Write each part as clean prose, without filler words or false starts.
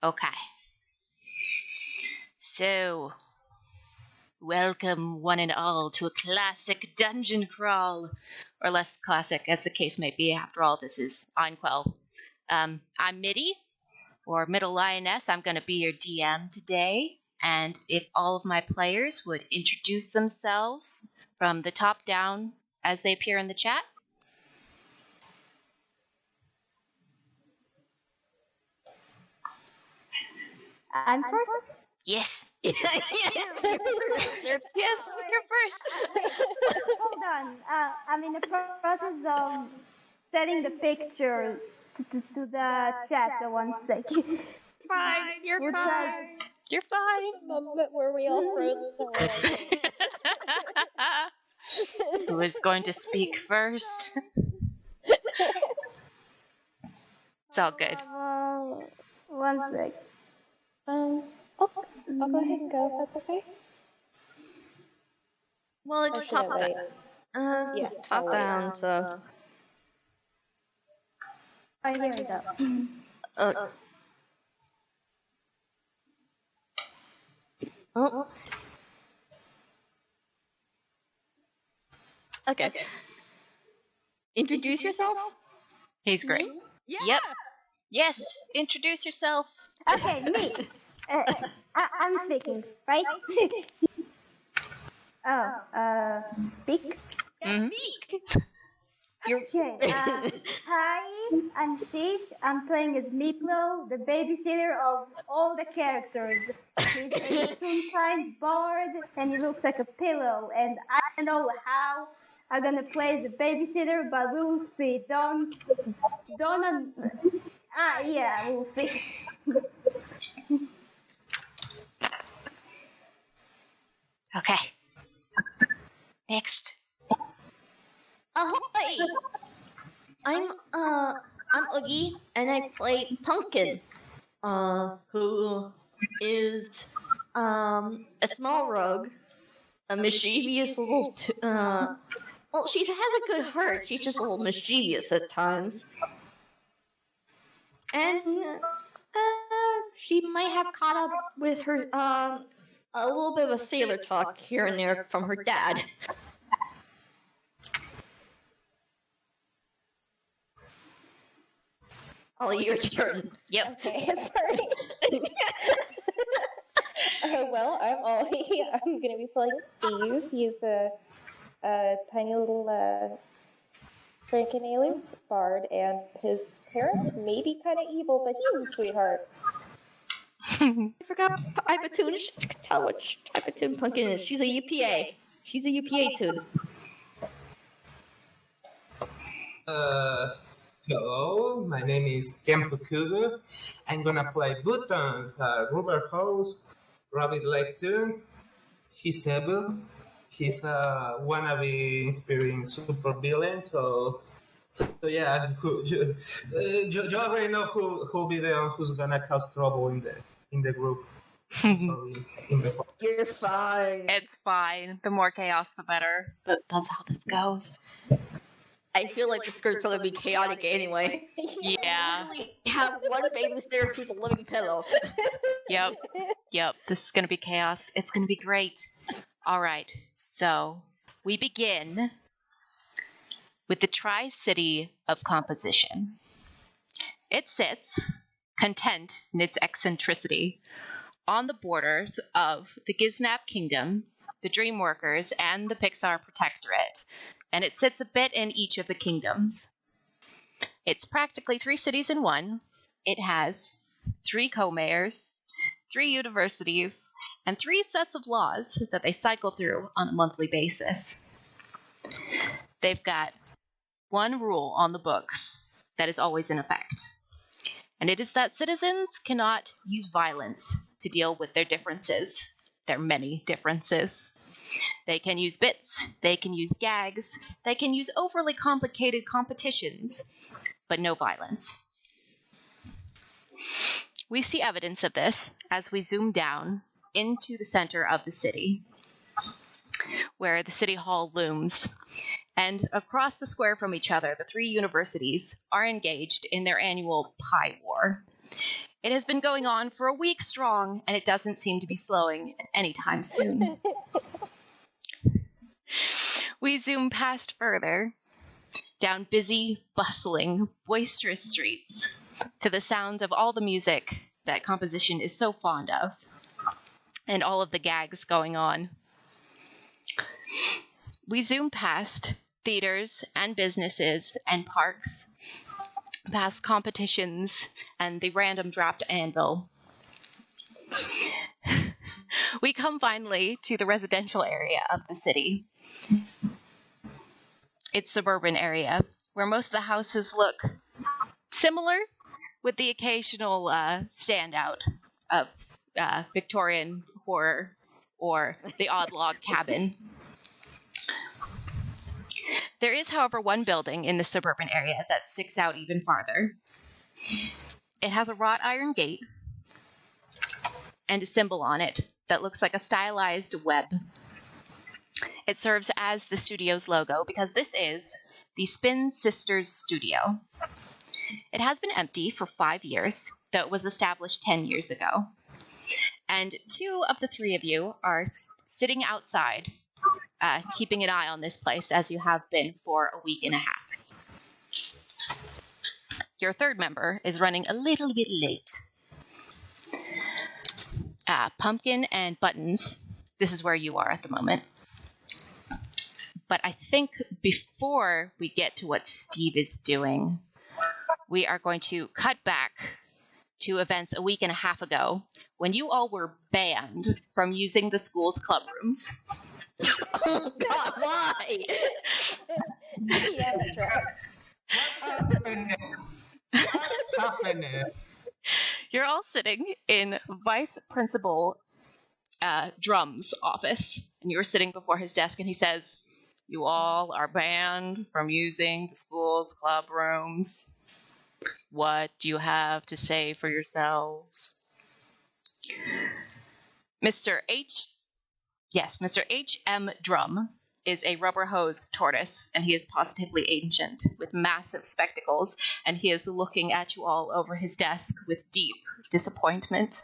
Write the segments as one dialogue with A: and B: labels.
A: Okay. So, welcome one and all to a classic dungeon crawl, or less classic as the case may be. After all, this is Einquell. I'm Middy, or Middle Lioness. I'm going to be your DM today, and if all of my players would introduce themselves from the top down as they appear in the chat.
B: I'm first?
A: Yes.
B: Yes,
A: You're first.
B: Hold on. I'm in the process of setting the picture to the chat. So 1 second.
A: Fine. You're fine. You're fine.
C: The moment where we all frozen away.
A: Who is going to speak first? It's all good.
B: 1 sec.
C: I'll go ahead and go if that's okay.
D: Well, it's top down.
C: Yeah,
D: Top down, so.
B: Oh, here we go.
D: Oh. Okay. Introduce yourself?
A: He's great.
D: Yeah.
A: Yep. Yes. Introduce yourself.
B: Okay, me. I'm speaking, right? Speak?
A: Mm-hmm.
B: Okay. Hi, I'm Shish. I'm playing as Meepllow, the babysitter of all the characters. He's a Toonkind bard, and he looks like a pillow. And I don't know how I'm gonna play the babysitter, but we'll see. Yeah, we'll see.
A: Okay. Next.
D: Ahoy! I'm Oogie, and I play Pumpkin, who is, a small rogue, a mischievous little, well, she has a good heart, she's just a little mischievous at times. And, she might have caught up with her, a little bit of a sailor talk here and there from her dad. Ollie, your turn.
A: Yep.
C: Okay, sorry. Well, I'm Ollie. I'm gonna be playing Steve. He's a tiny little Franken bard, and his parents may be kind of evil, but he's a sweetheart.
D: I forgot I have a tune. Tell which type of tune Pumpkin is. She's a UPA. She's a UPA tune.
E: Hello, my name is Kanpukugu. I'm gonna play Buttons, Rubber Hose, Rabbit Leg Tune. He's able. He's a wannabe inspiring super villain, so yeah, you already know who'll be the one who's gonna cause trouble in the group.
D: You're fine.
A: It's fine. The more chaos, the better. But that's how this goes.
D: I feel like this is going to be chaotic anyway.
A: Yeah.
D: We have one babysitter who's a living pillow.
A: Yep. This is going to be chaos. It's going to be great. All right. So we begin with the Tri-City of Composition. It sits, content in its eccentricity, on the borders of the Giznap Kingdom, the Dreamworkers, and the Pixar Protectorate, and it sits a bit in each of the kingdoms. It's practically 3 cities in one. It has 3 co-mayors, 3 universities, and 3 sets of laws that they cycle through on a monthly basis. They've got 1 rule on the books that is always in effect, and it is that citizens cannot use violence to deal with their differences, their many differences. They can use bits, they can use gags, they can use overly complicated competitions, but no violence. We see evidence of this as we zoom down into the center of the city, where the city hall looms. And across the square from each other, the 3 universities are engaged in their annual pie war. It has been going on for a week strong, and it doesn't seem to be slowing anytime soon. We zoom past further, down busy, bustling, boisterous streets, to the sound of all the music that composition is so fond of, and all of the gags going on. We zoom past theaters and businesses and parks, past competitions and the random dropped anvil. We come finally to the residential area of the city. It's suburban area, where most of the houses look similar, with the occasional standout of Victorian horror or the odd log cabin. There is, however, one building in the suburban area that sticks out even farther. It has a wrought iron gate and a symbol on it that looks like a stylized web. It serves as the studio's logo because this is the Spin Sisters Studio. It has been empty for 5 years, though it was established 10 years ago. And 2 of the 3 of you are sitting outside, keeping an eye on this place, as you have been for a week and a half. Your 3rd member is running a little bit late. Pumpkin and Buttons, this is where you are at the moment. But I think before we get to what Steve is doing, we are going to cut back to events a week and a half ago when you all were banned from using the school's club rooms.
D: Oh God, why?
C: Yeah, that's right.
E: What's happening?
A: You're all sitting in Vice Principal Drum's office, and you're sitting before his desk, and he says, "You all are banned from using the school's club rooms. What do you have to say for yourselves?" Mr. H.M. Drum is a rubber hose tortoise, and he is positively ancient, with massive spectacles, and he is looking at you all over his desk with deep disappointment.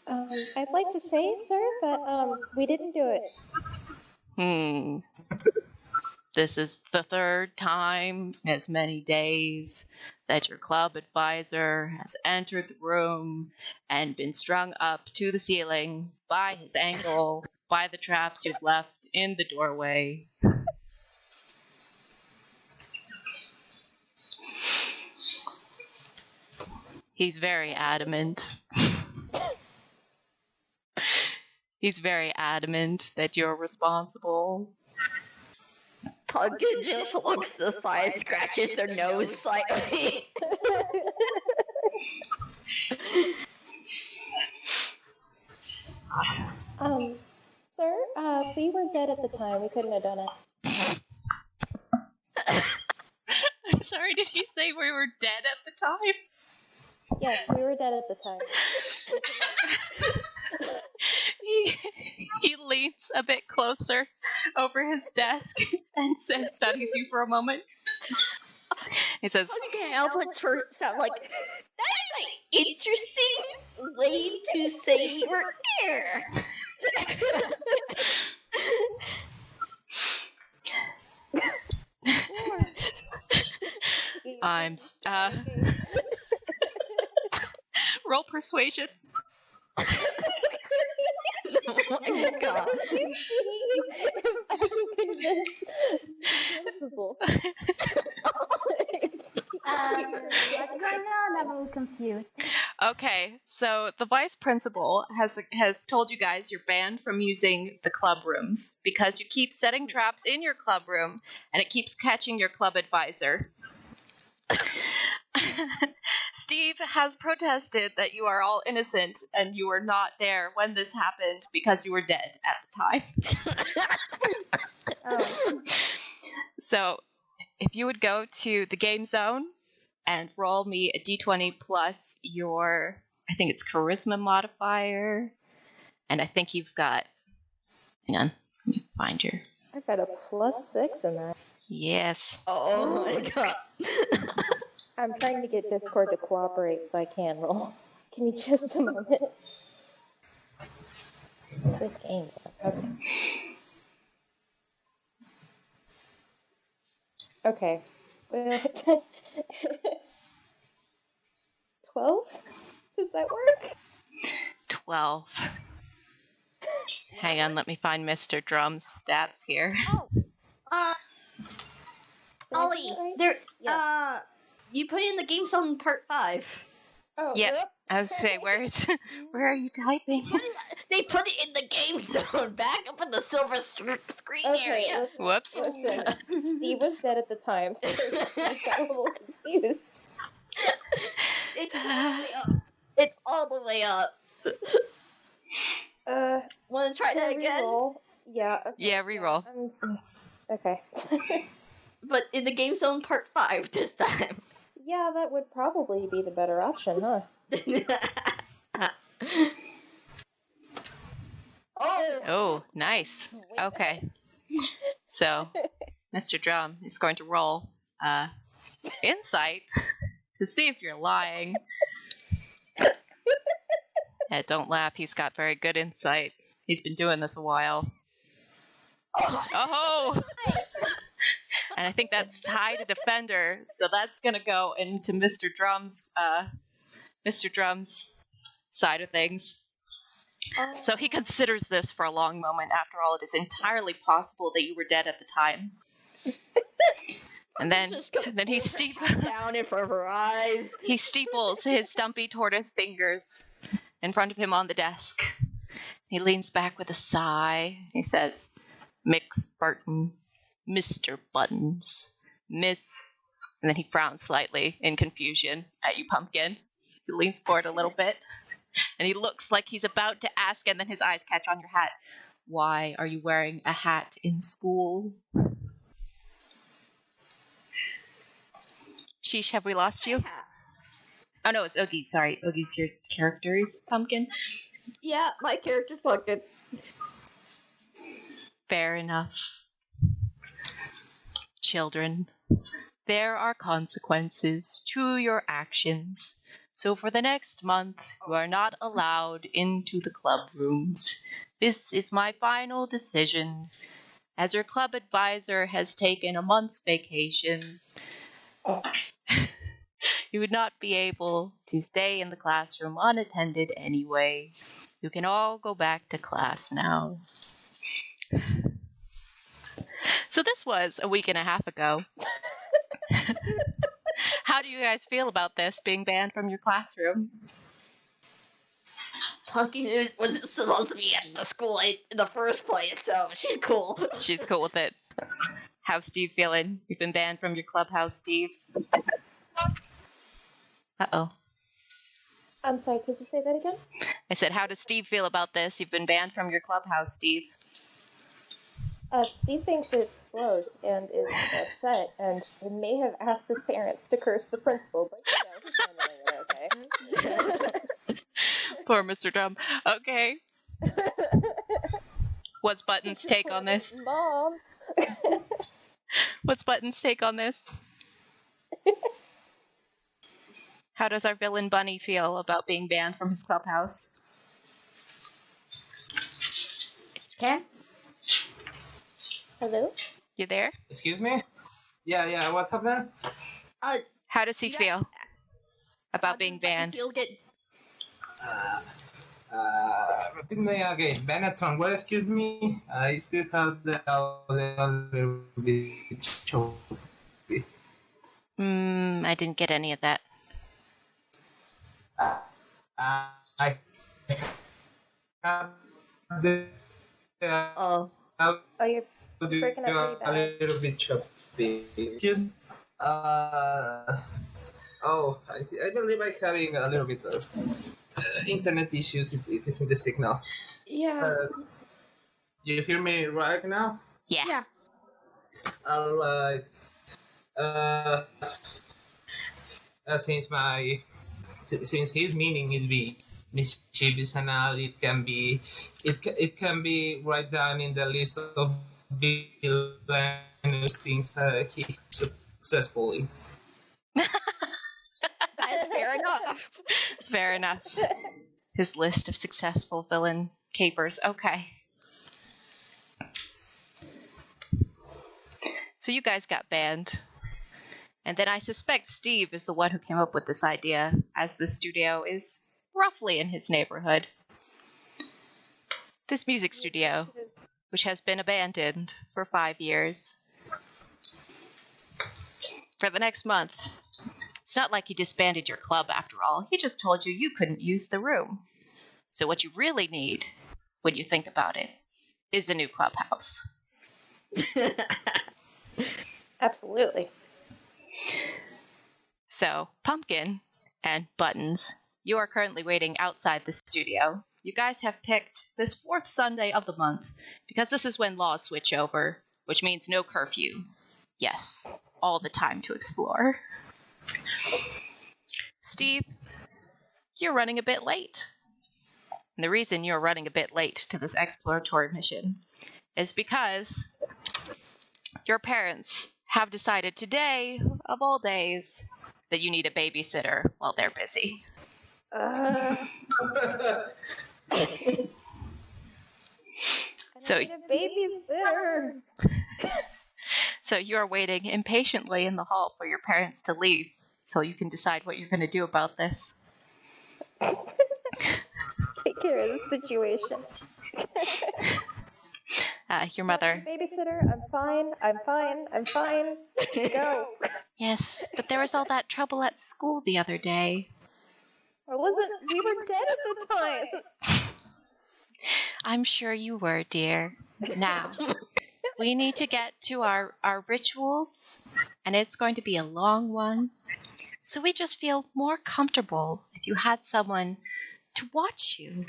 C: I'd like to say, sir, that we didn't do it.
A: This is the 3rd time in as many days that your club advisor has entered the room and been strung up to the ceiling by his ankle, by the traps you've left in the doorway. He's very adamant. He's very adamant that you're responsible.
D: Pumpkin just looks to the side, scratches their nose slightly.
C: Sir, we were dead at the time. We couldn't have done it.
A: I'm sorry, did he say we were dead at the time?
C: Yes, we were dead at the time.
A: He leans a bit closer over his desk and studies you for a moment. He says,
D: Okay, I'll put sound like, that's an interesting way to say you were here.
A: I'm, roll persuasion.
D: Oh my God.
C: If I can convince principal.
B: What's going on? I'm a little confused.
A: Okay, so the vice principal has told you guys you're banned from using the club rooms because you keep setting traps in your club room and it keeps catching your club advisor. Steve has protested that you are all innocent and you were not there when this happened because you were dead at the time.
B: Oh.
A: So, if you would go to the game zone and roll me a d20 plus your, I think it's charisma modifier, and I think you've got, hang on, let me find your,
C: I've got a +6 in that.
A: yes.
D: Oh my God.
C: I'm trying to get Discord to cooperate so I can roll. Give me just a moment. This game. Okay. Okay. Well, 12? Does that work?
A: 12. Hang on, let me find Mr. Drum's stats here.
D: Oh,
C: Did I
D: Ollie,
C: get it right?
D: there.
C: Yes.
D: You put in the game zone part 5.
C: Oh,
A: Yep. I was say, where are you typing?
D: They put it in the game zone, back up in the silver screen
C: Okay,
D: area.
A: Whoops.
C: listen. Steve was dead at the time, so Steve got a little confused.
D: It's all the way up. It's all the way up. Want to try that again?
C: Re-roll? Yeah. Okay,
A: Yeah, reroll.
C: Okay.
D: But in the game zone part 5 this time.
C: Yeah, that would probably be the better option, huh?
A: Oh, nice. Okay. So, Mr. Drum is going to roll insight to see if you're lying. Don't laugh, he's got very good insight. He's been doing this a while. Oh! And I think that's tied to defender, so that's gonna go into Mr. Drum's side of things. So he considers this for a long moment. After all, it is entirely possible that you were dead at the time. And then he
D: down in front of her eyes.
A: He steeples his stumpy tortoise fingers in front of him on the desk. He leans back with a sigh. He says, "Mix Burton, Mr. Buttons, Miss," and then he frowns slightly in confusion at you, Pumpkin. He leans forward a little bit, and he looks like he's about to ask, and then his eyes catch on your hat. "Why are you wearing a hat in school?" Shish, have we lost you? Oh no, it's Oogie. Sorry, Oogie's your character is Pumpkin.
D: Yeah, my character's Pumpkin.
A: Fair enough. Children, there are consequences to your actions. So for the next month, you are not allowed into the club rooms. This is my final decision. As your club advisor has taken a month's vacation, you would not be able to stay in the classroom unattended anyway. You can all go back to class now. So this was a week and a half ago. How do you guys feel about this, being banned from your classroom?
D: Pumpkin wasn't supposed to be at the school in the first place, so she's cool.
A: She's cool with it. How's Steve feeling? You've been banned from your clubhouse, Steve. Uh-oh.
C: I'm sorry, could you say that again?
A: I said, how does Steve feel about this? You've been banned from your clubhouse, Steve.
C: Steve thinks it blows and is upset and may have asked his parents to curse the principal, but he's handling it okay.
A: Poor Mr. Drum. Okay. What's Button's take on this?
C: Mom!
A: What's Button's take on this? How does our villain Bunny feel about being banned from his clubhouse?
D: Okay.
C: Hello?
A: You there?
E: Excuse me? Yeah, what's happening?
A: How does he feel about being banned?
D: You'll get
E: Repeat me again. Banned from where, excuse me? I still have the other show.
A: I didn't get any of that.
E: I have the
C: Oh, you're freaking out
E: a
C: pretty bad.
E: little bit choppy. Excuse me? I believe I'm having a little bit of internet issues. It is in the signal.
C: Yeah.
E: You hear me right now?
A: Yeah.
E: Alright. Since his meaning is being mischievous and all, it can be right down in the list of villainous things he successfully.
A: Fair enough. His list of successful villain capers. Okay. So you guys got banned. And then I suspect Steve is the one who came up with this idea, as the studio is roughly in his neighborhood. This music studio, which has been abandoned for 5 years. For the next month. It's not like he disbanded your club after all. He just told you you couldn't use the room. So what you really need, when you think about it, is a new clubhouse.
C: Absolutely.
A: So, Pumpkin and Buttons, you are currently waiting outside the studio. You guys have picked this 4th Sunday of the month, because this is when laws switch over, which means no curfew. Yes, all the time to explore. Steve, you're running a bit late. And the reason you're running a bit late to this exploratory mission is because your parents have decided today, of all days, that you need a babysitter while they're busy. So,
C: a babysitter.
A: So you're waiting impatiently in the hall for your parents to leave so you can decide what you're going to do about this.
C: Take care of the situation.
A: Your mother.
C: Babysitter, I'm fine. Go.
A: Yes, but there was all that trouble at school the other day.
C: We were dead at the time.
A: I'm sure you were, dear. Now, we need to get to our rituals, and it's going to be a long one. So we just feel more comfortable if you had someone to watch you.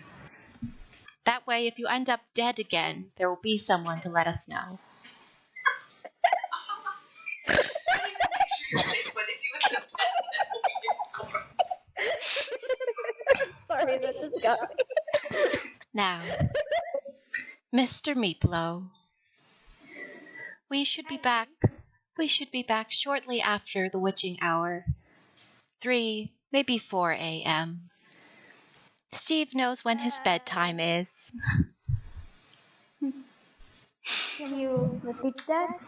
A: That way, if you end up dead again, there will be someone to let us know.
C: Sorry, that just got me.
A: Now, Mr. Meepllow, we should be back shortly after the witching hour. 3, maybe 4 a.m. Steve knows when his bedtime is.
B: Can you repeat that?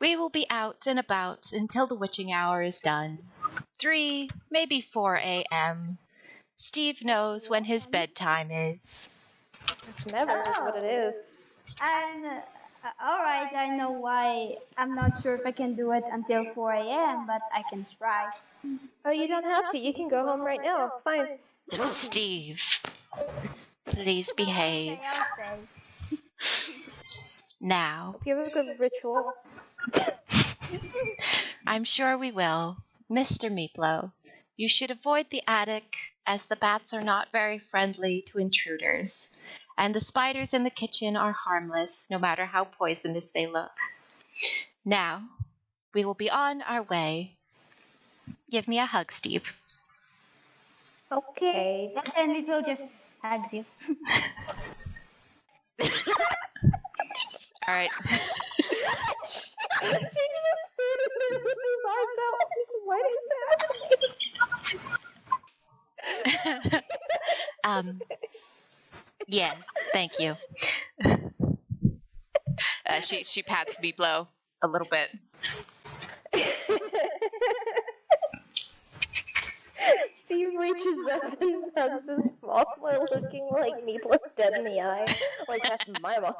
A: We will be out and about until the witching hour is done. 3, maybe 4 a.m. Steve knows when his bedtime is.
C: It's never what it is.
B: And alright, I know why. I'm not sure if I can do it until 4 a.m., but I can try.
C: Oh, you don't have to. You can go home right now. It's fine.
A: Steve, please behave.
B: Okay, I'll say.
A: Now,
C: Hope you have a good ritual.
A: I'm sure we will. Mr. Meepllow, you should avoid the attic, as the bats are not very friendly to intruders, and the spiders in the kitchen are harmless, no matter how poisonous they look. Now, we will be on our way. Give me a hug, Steve.
C: Okay.
B: And we will just hug you.
A: All right.
C: He just stood with his arms out. What is happening?
A: Yes, thank you. She pats Meepllow a little bit.
C: Steve reaches up and has this small boy looking like Meepllow dead in the eye. Like, that's my mom.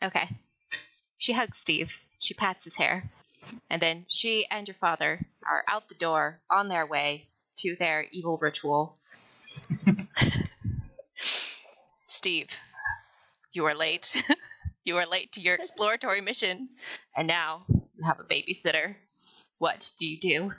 A: Okay. She hugs Steve. She pats his hair. And then she and your father are out the door on their way to their evil ritual. Steve, you are late. You are late to your exploratory mission. And now you have a babysitter. What do you do?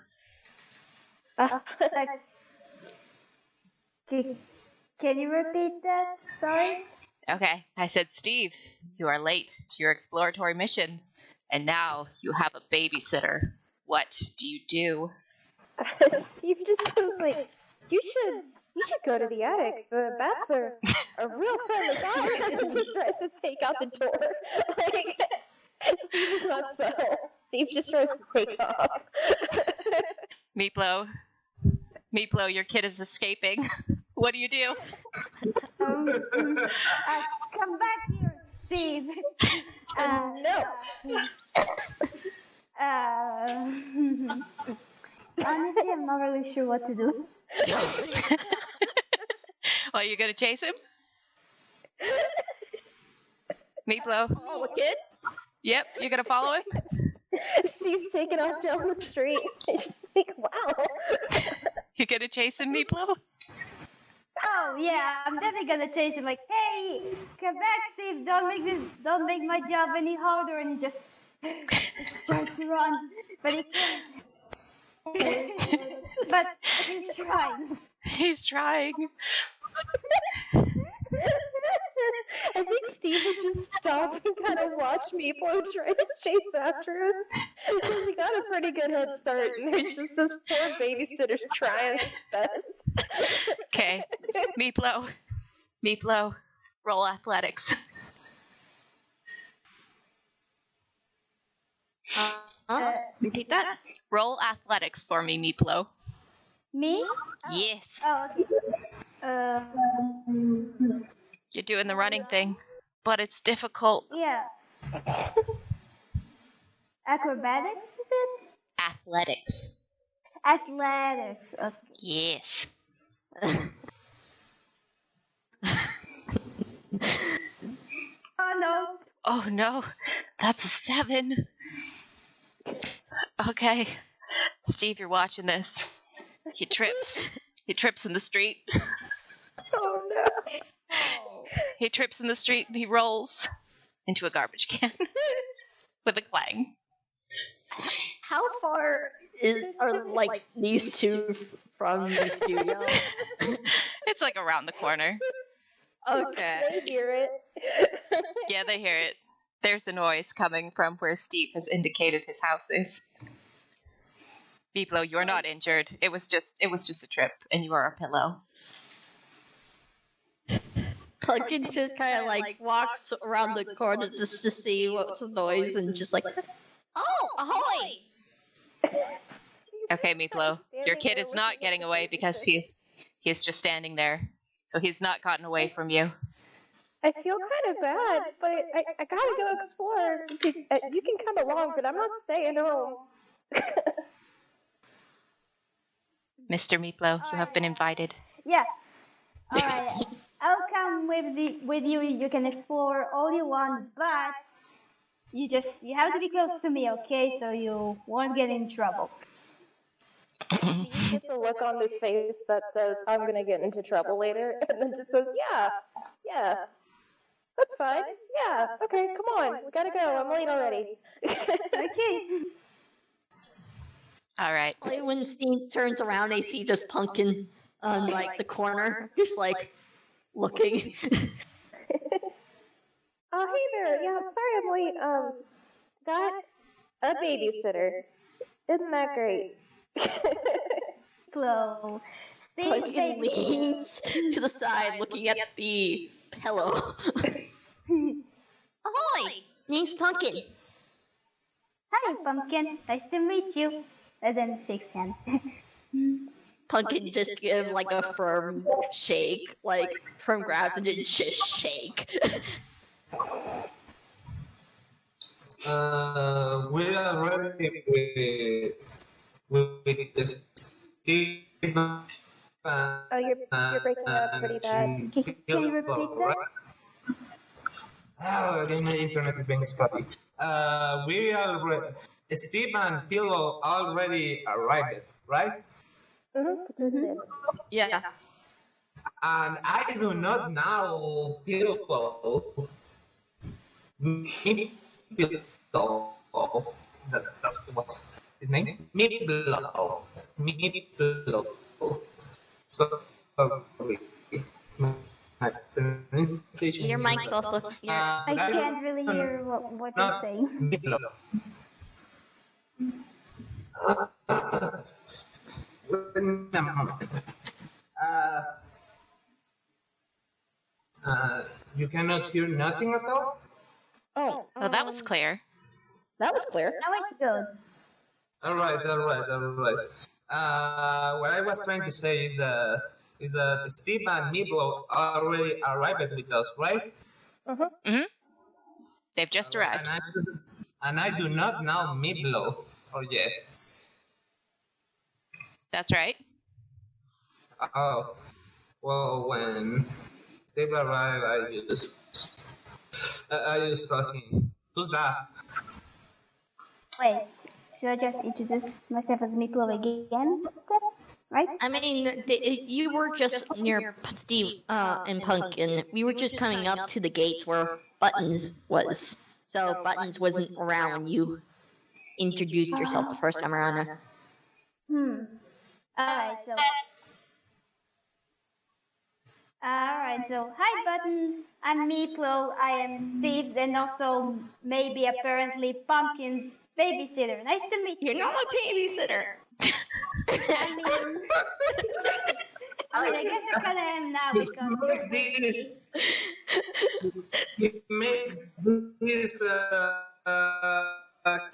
B: Can you repeat that? Sorry?
A: Okay, I said, Steve, you are late to your exploratory mission. And now you have a babysitter. What do you do?
C: Steve just goes like, you should go to the attic. The bats are real friendly guys. And just tries to take out the door. Like, Steve is not so. Steve just tries to take off.
A: Meepllow, your kid is escaping. What do you do?
B: Come back here, Steve.
C: No.
B: Honestly, I'm not really sure what to do.
A: Well, you gonna chase him? Meepllow?
D: Oh, a kid?
A: Yep, you gonna follow him?
C: Steve's taking off down the street. I just think, wow.
A: You gonna chase him, Meepllow?
B: Oh yeah, I'm definitely gonna chase him. Like, hey, come back, Steve. Don't make my job any harder. And he just starts to run, but he can't. But he's trying.
A: He's trying.
C: I think Steve would just stop and kind of watch Meepllow try to chase after him. Because he got a pretty good head start, and there's just this poor babysitter trying his best.
A: Okay, Meepllow, roll athletics.
D: Repeat that?
A: Roll athletics for me, Meepllow.
B: Me?
A: Yes.
B: Oh, okay.
A: You're doing the running thing, but it's difficult.
B: Yeah. Acrobatics, is it?
A: Athletics.
B: Athletics. Okay.
A: Yes.
B: Oh no.
A: Oh no, that's a 7. Okay, Steve, you're watching this. He trips. He trips in the street.
C: Oh no.
A: He trips in the street and he rolls into a garbage can with a clang.
D: How far are like these two from the studio?
A: It's like around the corner.
D: Okay.
C: They hear it.
A: Yeah, they hear it. There's the noise coming from where Steve has indicated his house is. Meepllow, you're not injured. It was just a trip, and you are a pillow.
D: Pumpkin just kind of like walks around the corner just to see what's the noise and just like, oh, ahoy!
A: Okay, Meepllow, your kid is not getting away because he is just standing there, so he's not gotten away from you.
C: I feel kind of bad, but I gotta go explore. You can come along, but I'm not staying home.
A: Mr. Meepllow, you have been invited.
B: Yeah. All right. I'll come with you. You can explore all you want, but you have to be close to me, okay? So you won't get in trouble.
C: Steve gets a look on his face that says, I'm gonna get into trouble later, and then just goes, yeah, that's fine, yeah, okay, come on, we gotta go, I'm late already.
B: Okay.
A: All right.
D: Only when Steve turns around, they see just Pumpkin on like the corner, just like looking.
C: Oh, hey there, yeah, sorry I'm late, got a babysitter. Isn't that great?
B: Slow.
D: Pumpkin leans to the side, looking at the pillow. Ahoy! Name's Pumpkin.
B: Hi, Pumpkin. Nice to meet you. And then shakes hands.
D: Pumpkin just gives like a firm shake, like firm grasp and just shake.
E: We are ready with this Steve.
C: Oh, you're breaking up pretty bad.
B: Can you repeat that?
E: Oh, again, my internet is being spotty. We are ready. Steve and Pillow already arrived, right?
C: Mm-hmm.
D: Yeah.
E: And I do not know Pillow. Meepllow. That was his name? Meepllow. Meepllow. Sorry. My pronunciation.
D: Your mic's also here.
B: I can't really hear what you're saying.
E: Meepllow. You cannot hear nothing at all?
A: Oh, that was clear.
C: That was clear.
B: Now it's good.
E: All right. What I was trying to say is that Steve and Meepllow already arrived with us, right?
A: They've just arrived.
E: And I do not know Meepllow. Oh yes.
A: That's right.
E: Oh, well, when Steve arrived, I just talking. Who's that?
B: Wait, should I just introduce myself as Meepllow again? Right?
D: I mean, you were just near Steve and Pumpkin. We were just coming up to the gates where Buttons was. So Buttons wasn't around when you introduced yourself the first time around there.
B: Alright, so hi Buttons, I'm Meepllow, I am Steve, and also maybe apparently Pumpkin's babysitter. Nice to meet you.
D: You're not a babysitter.
B: I guess I kinda am now because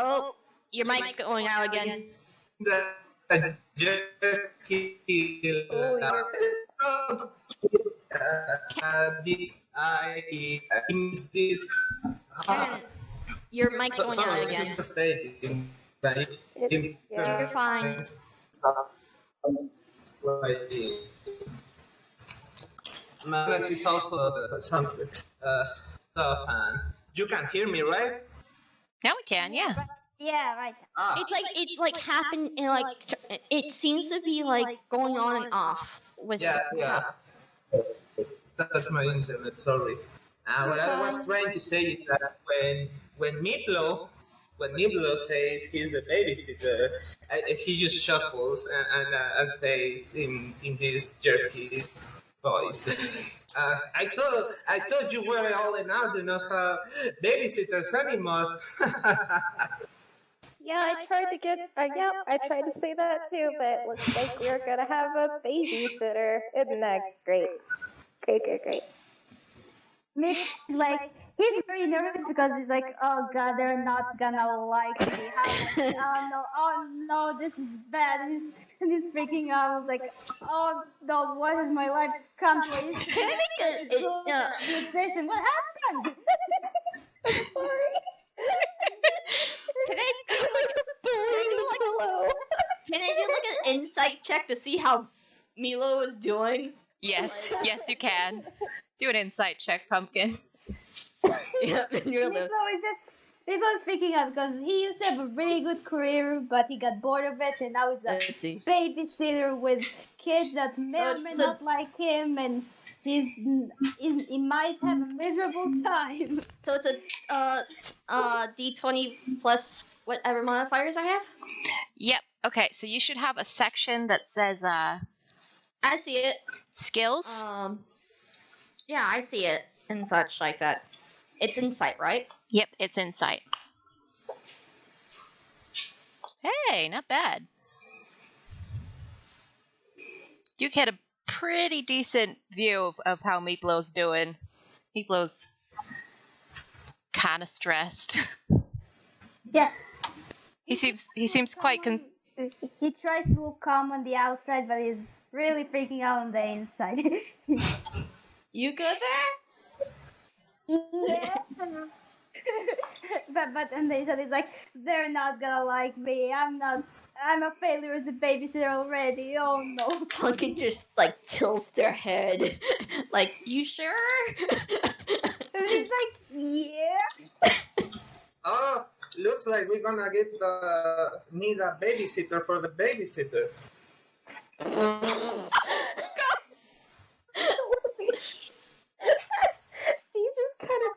D: Oh, your mic's going out again. Your mic's going out again. You're fine.
E: My is also something stuff, and you can hear me, right?
A: Now we can, yeah.
B: yeah, right.
D: It's like happened, and like it seems to be like going on and off with.
E: Yeah. That's my internet. Sorry. What I was trying to say is that when Meepllow says he's the babysitter, he just chuckles and says in his jerky voice, I thought you were all in out, do not have babysitters anymore.
C: Yeah, I tried to I tried to say that too, but looks like we're gonna have a babysitter. Isn't that great? Great.
B: Mick, like, he's very nervous because he's like, oh god, they're not gonna like me. Oh no, this is bad. And he's freaking out. I was like, oh no, what has my life come to? Nutrition. What happened?
C: I'm sorry.
D: Can I do like an insight check to see how Milo is doing?
A: Yes, you can. Do an insight check, Pumpkin.
D: Yeah,
B: Meepllow is freaking out because he used to have a really good career, but he got bored of it, and now he's a babysitter with kids that may or may not like him, and he might have a miserable time.
D: So it's a D20 plus whatever modifiers I have?
A: Yep. Okay, so you should have a section that says
D: I see it.
A: Skills.
D: Yeah, I see it and such like that. It's insight, right?
A: Yep, it's insight. Hey, not bad. You get a pretty decent view of how Meeplow's doing. Meeplow's kind of stressed.
B: Yeah.
A: He seems quite
B: He tries to look calm on the outside, but he's really freaking out on the inside.
D: You good there?
B: Yeah. but on the inside, he's like, they're not gonna like me. I'm a failure as a babysitter already. Oh no.
D: Pumpkin just like tilts their head. Like, you sure?
B: And he's like, yeah.
E: Oh, looks like we're gonna need a babysitter for the babysitter.
C: Steve just kind of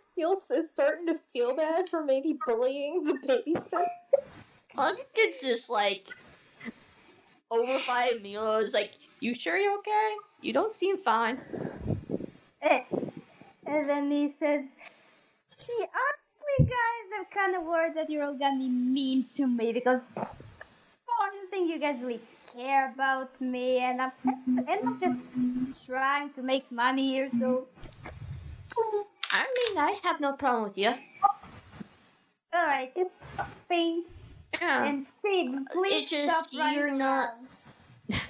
C: is starting to feel bad for maybe bullying the babysitter.
D: Pumpkin just like over by Milo is like, you sure you're okay? You don't seem fine.
B: And then he said, see, honestly, guys, I'm kind of worried that you're all gonna be mean to me because I don't think you guys really care about me, and I'm just trying to make money here, so.
D: I mean, I have no problem with you.
B: Alright, Spain
D: Yeah.
B: and Steve, please
D: It's just
B: stop running
D: you're not.
B: and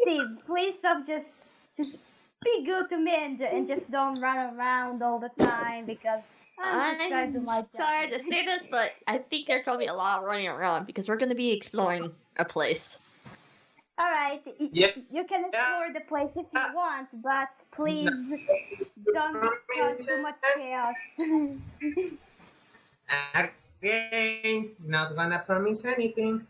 B: Steve, please stop just be good to me and just don't run around all the time because I'm just trying to do my
D: I'm
B: job.
D: sorry to say this, but I think there's gonna be a lot of running around because we're gonna be exploring a place.
B: Alright,
E: Yep.
B: you can explore the place if you want, but please don't cause too much chaos.
E: Again, not gonna promise anything.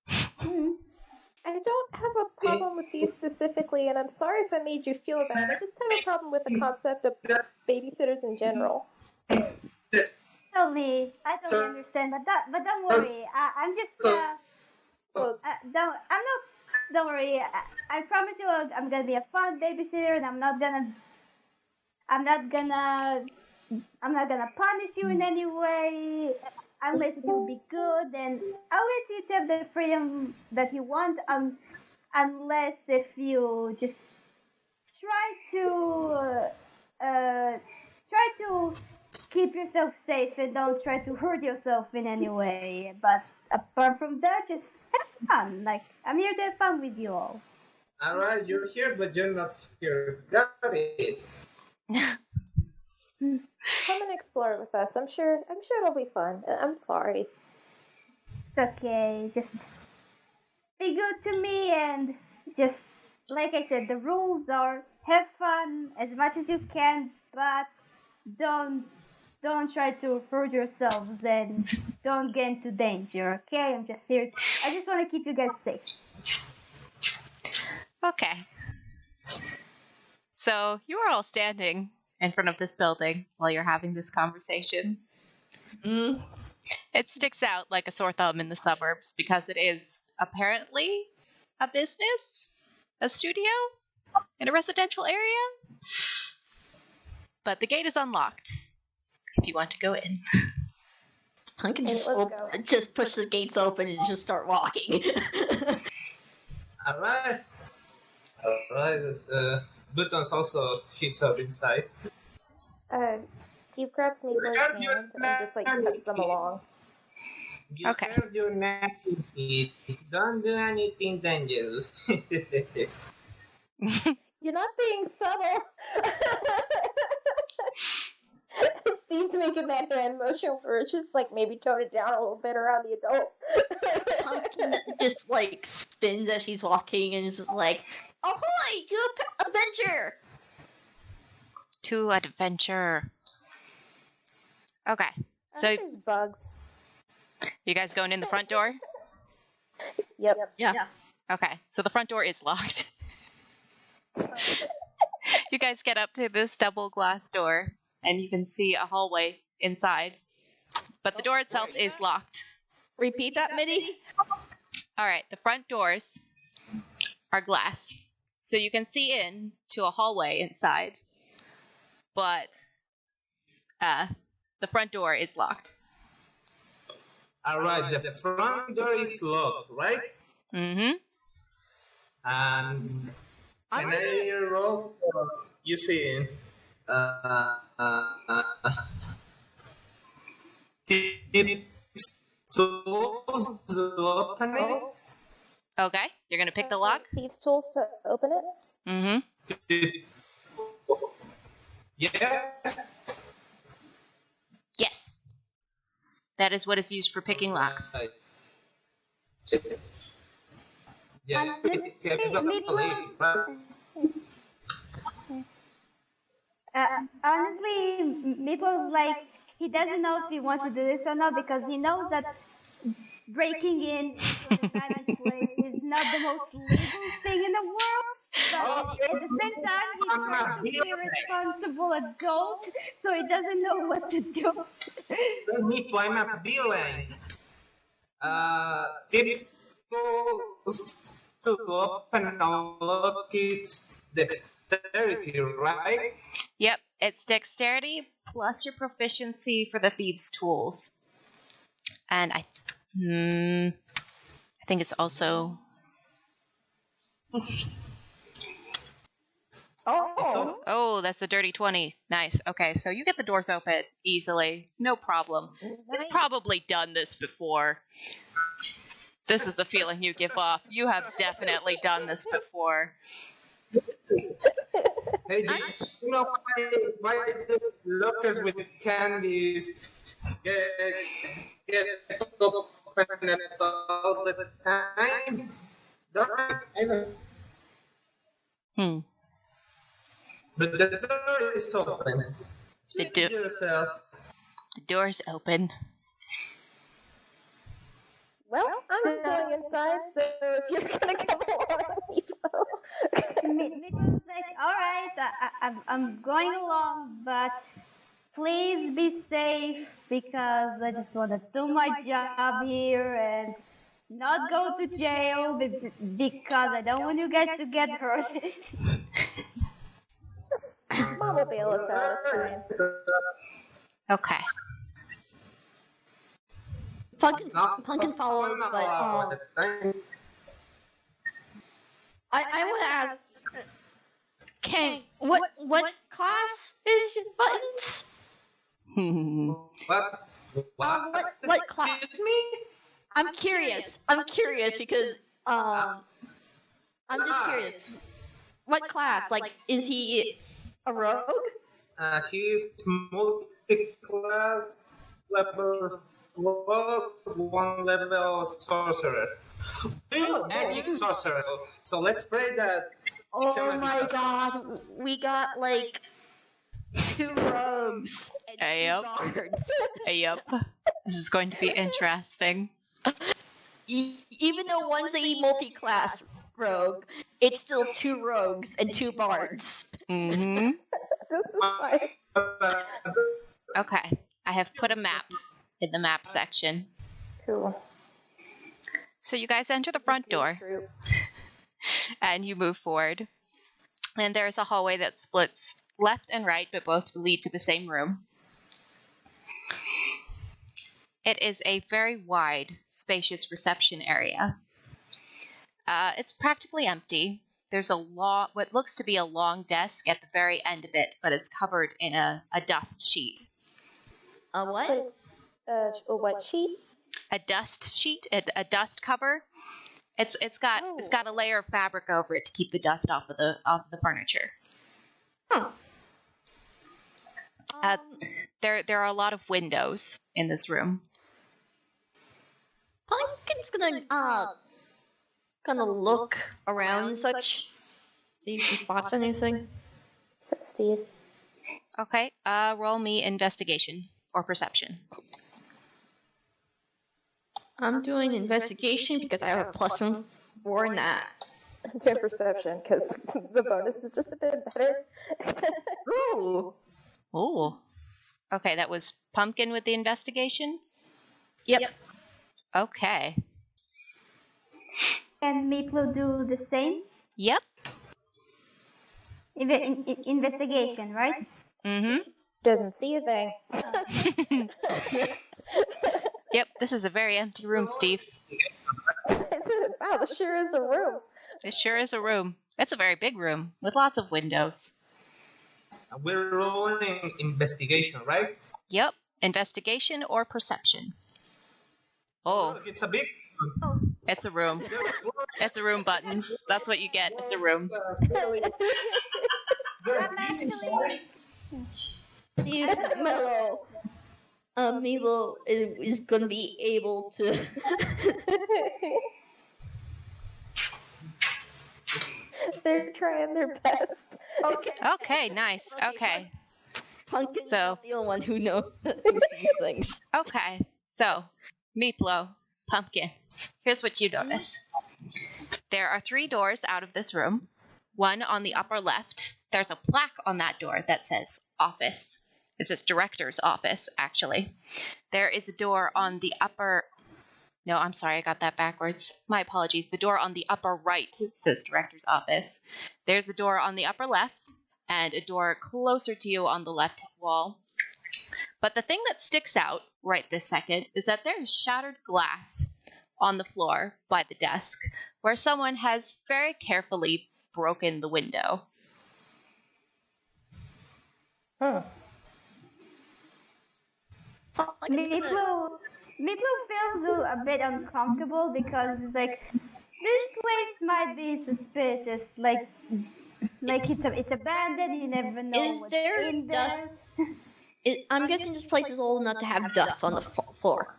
C: I don't have a problem with these specifically, and I'm sorry if I made you feel bad. I just have a problem with the concept of babysitters in general.
B: Totally, I totally understand, but don't worry. I'm just don't worry. I promise you, I'm gonna be a fun babysitter, and I'm not gonna punish you in any way. I'll let you be good, and I'll let you have the freedom that you want, unless if you just try to keep yourself safe and don't try to hurt yourself in any way. But apart from that, just have fun. Like, I'm here to have fun with you all.
E: Alright, you're here, but you're not here. Got it.
C: Come and explore with us. I'm sure it'll be fun. I'm sorry.
B: It's okay. Just be good to me, and just like I said, the rules are have fun as much as you can, but don't try to hurt yourselves and don't get into danger. Okay, I'm just here. I just want to keep you guys safe.
A: Okay. So you are all standing in front of this building while you're having this conversation. It sticks out like a sore thumb in the suburbs because it is apparently a business, a studio in a residential area. But the gate is unlocked if you want to go in.
D: I can
C: Let's go.
D: just push the gates open and just start walking.
E: Alright. Buttons also hits up inside.
C: Steve grabs Meeplow's hand and just tugs them along.
E: You
A: Okay.
E: have your napkin, kids. Don't do anything dangerous.
C: You're not being subtle. Steve's making that hand motion where it's just maybe tone it down a little bit around the adult.
D: Pumpkin just spins as she's walking and is just like, ahoy, to adventure!
A: To adventure. Okay. So
C: There's bugs.
A: you guys going in the front door?
C: Yep.
D: Yeah.
A: Okay. So the front door is locked. You guys get up to this double glass door and you can see a hallway inside. But the door itself is locked.
D: Repeat that, Middy?
A: Alright, the front doors are glass. So you can see in to a hallway inside. But the front door is locked.
E: Alright, the front door is locked, right?
A: Mm-hmm.
E: And can I roll for using tips to open it?
A: Okay, you're gonna pick the lock?
C: Thieves' tools to open it?
A: Mm-hmm.
E: Yes.
A: Yes. That is what is used for picking locks.
E: Yeah.
B: Honestly, Meeple, he doesn't know if he wants to do this or not because he knows that breaking in to an abandoned place is not the most legal thing in the world. But at the same time, he's trying to be a responsible adult, so he doesn't know what to do.
E: I'm a villain. Tips to open a lock is dexterity, right?
A: Yep, it's dexterity plus your proficiency for the thieves' tools. And I think it's also...
C: Oh.
A: Oh, that's a dirty 20. Nice. Okay, so you get the doors open easily. No problem.
C: Nice.
A: You've probably done this before. This is the feeling you give off. You have definitely done this before.
E: Hey, do you know why the lockers with candies get open all the time? Don't I? But the door is open. Check yourself.
A: The door's open.
C: Well, I'm going inside, so if you're gonna come along, Meepllow.
B: Meeplow's like, all right, I'm going along, but please be safe because I just want to do my job here and not go to jail because I don't want you guys to get hurt.
C: Mom will bail us out, it's fine.
A: Okay.
D: Pumpkin follows, but I want to ask, King, what class is your Buttons? What class?
E: Excuse me?
D: I'm curious because I'm just curious. What class? Like, is he a rogue?
E: He's multi-class level 12, 1 level sorcerer. Magic sorcerer. So let's pray that.
D: Oh my god, we got like 2 rogues and 2 guards.
A: Yep. This is going to be interesting.
D: Even though one's a multi-class rogue, it's still 2 rogues and 2 bards.
A: Mm-hmm.
C: This is fine.
A: Okay. I have put a map in the map section.
C: Cool.
A: So you guys enter the front door and you move forward. And there's a hallway that splits left and right, but both lead to the same room. It is a very wide, spacious reception area. It's practically empty. There's what looks to be a long desk at the very end of it, but it's covered in a dust sheet.
D: A what?
C: A what sheet?
A: A dust sheet, a dust cover. It's got a layer of fabric over it to keep the dust off of the furniture.
D: Huh.
A: There are a lot of windows in this room.
D: Pumpkin's gonna look around and such, see if he spots anything.
C: So, Steve.
A: Okay, roll me investigation or perception.
D: I'm doing investigation because I have a +4 in that.
C: I'm doing perception because the bonus is just a bit better.
D: Ooh.
A: Ooh. Okay, that was Pumpkin with the investigation?
D: Yep.
A: Okay.
B: Can Meepllow do the same?
A: Yep.
B: Investigation, right?
A: Mm-hmm.
C: Doesn't see a thing.
A: Yep, this is a very empty room, Steve.
C: Wow, this sure is a room.
A: It sure is a room. It's a very big room with lots of windows.
E: We're rolling investigation, right?
A: Yep, investigation or perception. Oh,
E: Look, it's a big
A: it's a room. It's a room, Buttons. That's what you get. It's a room.
D: Meepllow is gonna be able to.
C: They're trying their best.
A: Okay, nice. Okay.
D: Pumpkin's
A: So-
D: the only one who sees things.
A: Okay, so, Meepllow, Pumpkin, here's what you notice. There are 3 doors out of this room. One on the upper left. There's a plaque on that door that says office. It says director's office, actually. There is a door on the upper... No, I'm sorry, I got that backwards. My apologies. The door on the upper right says director's office. There's a door on the upper left and a door closer to you on the left wall. But the thing that sticks out right this second is that there is shattered glass on the floor by the desk where someone has very carefully broken the window.
B: Meepllow feels a bit uncomfortable because it's like this place might be suspicious. Like it's abandoned. You never know
D: Is
B: what's
D: there
B: in
D: dust?
B: there.
D: I'm guessing this place is old enough to have dust on the floor.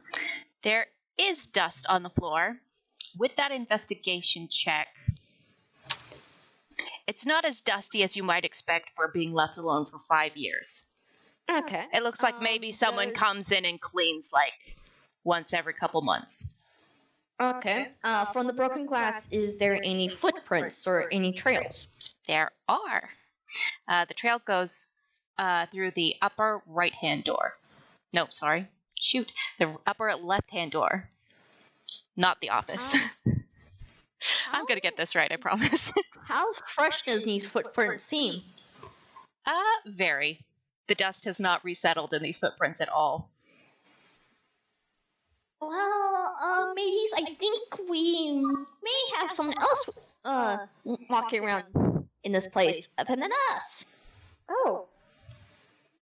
A: There is dust on the floor. With that investigation check, it's not as dusty as you might expect for being left alone for 5 years.
D: Okay.
A: It looks like maybe someone comes in and cleans like once every couple months.
D: Okay. From the broken glass, is there any footprints or any trails?
A: There are. The trail goes through the upper right-hand door. No, sorry. Shoot. The upper left-hand door. Not the office. I'm going to get this right, I promise.
D: How fresh does these footprints seem?
A: Very. The dust has not resettled in these footprints at all.
D: Well, maybe I think we may have someone else walking around in this place other than us.
C: Oh,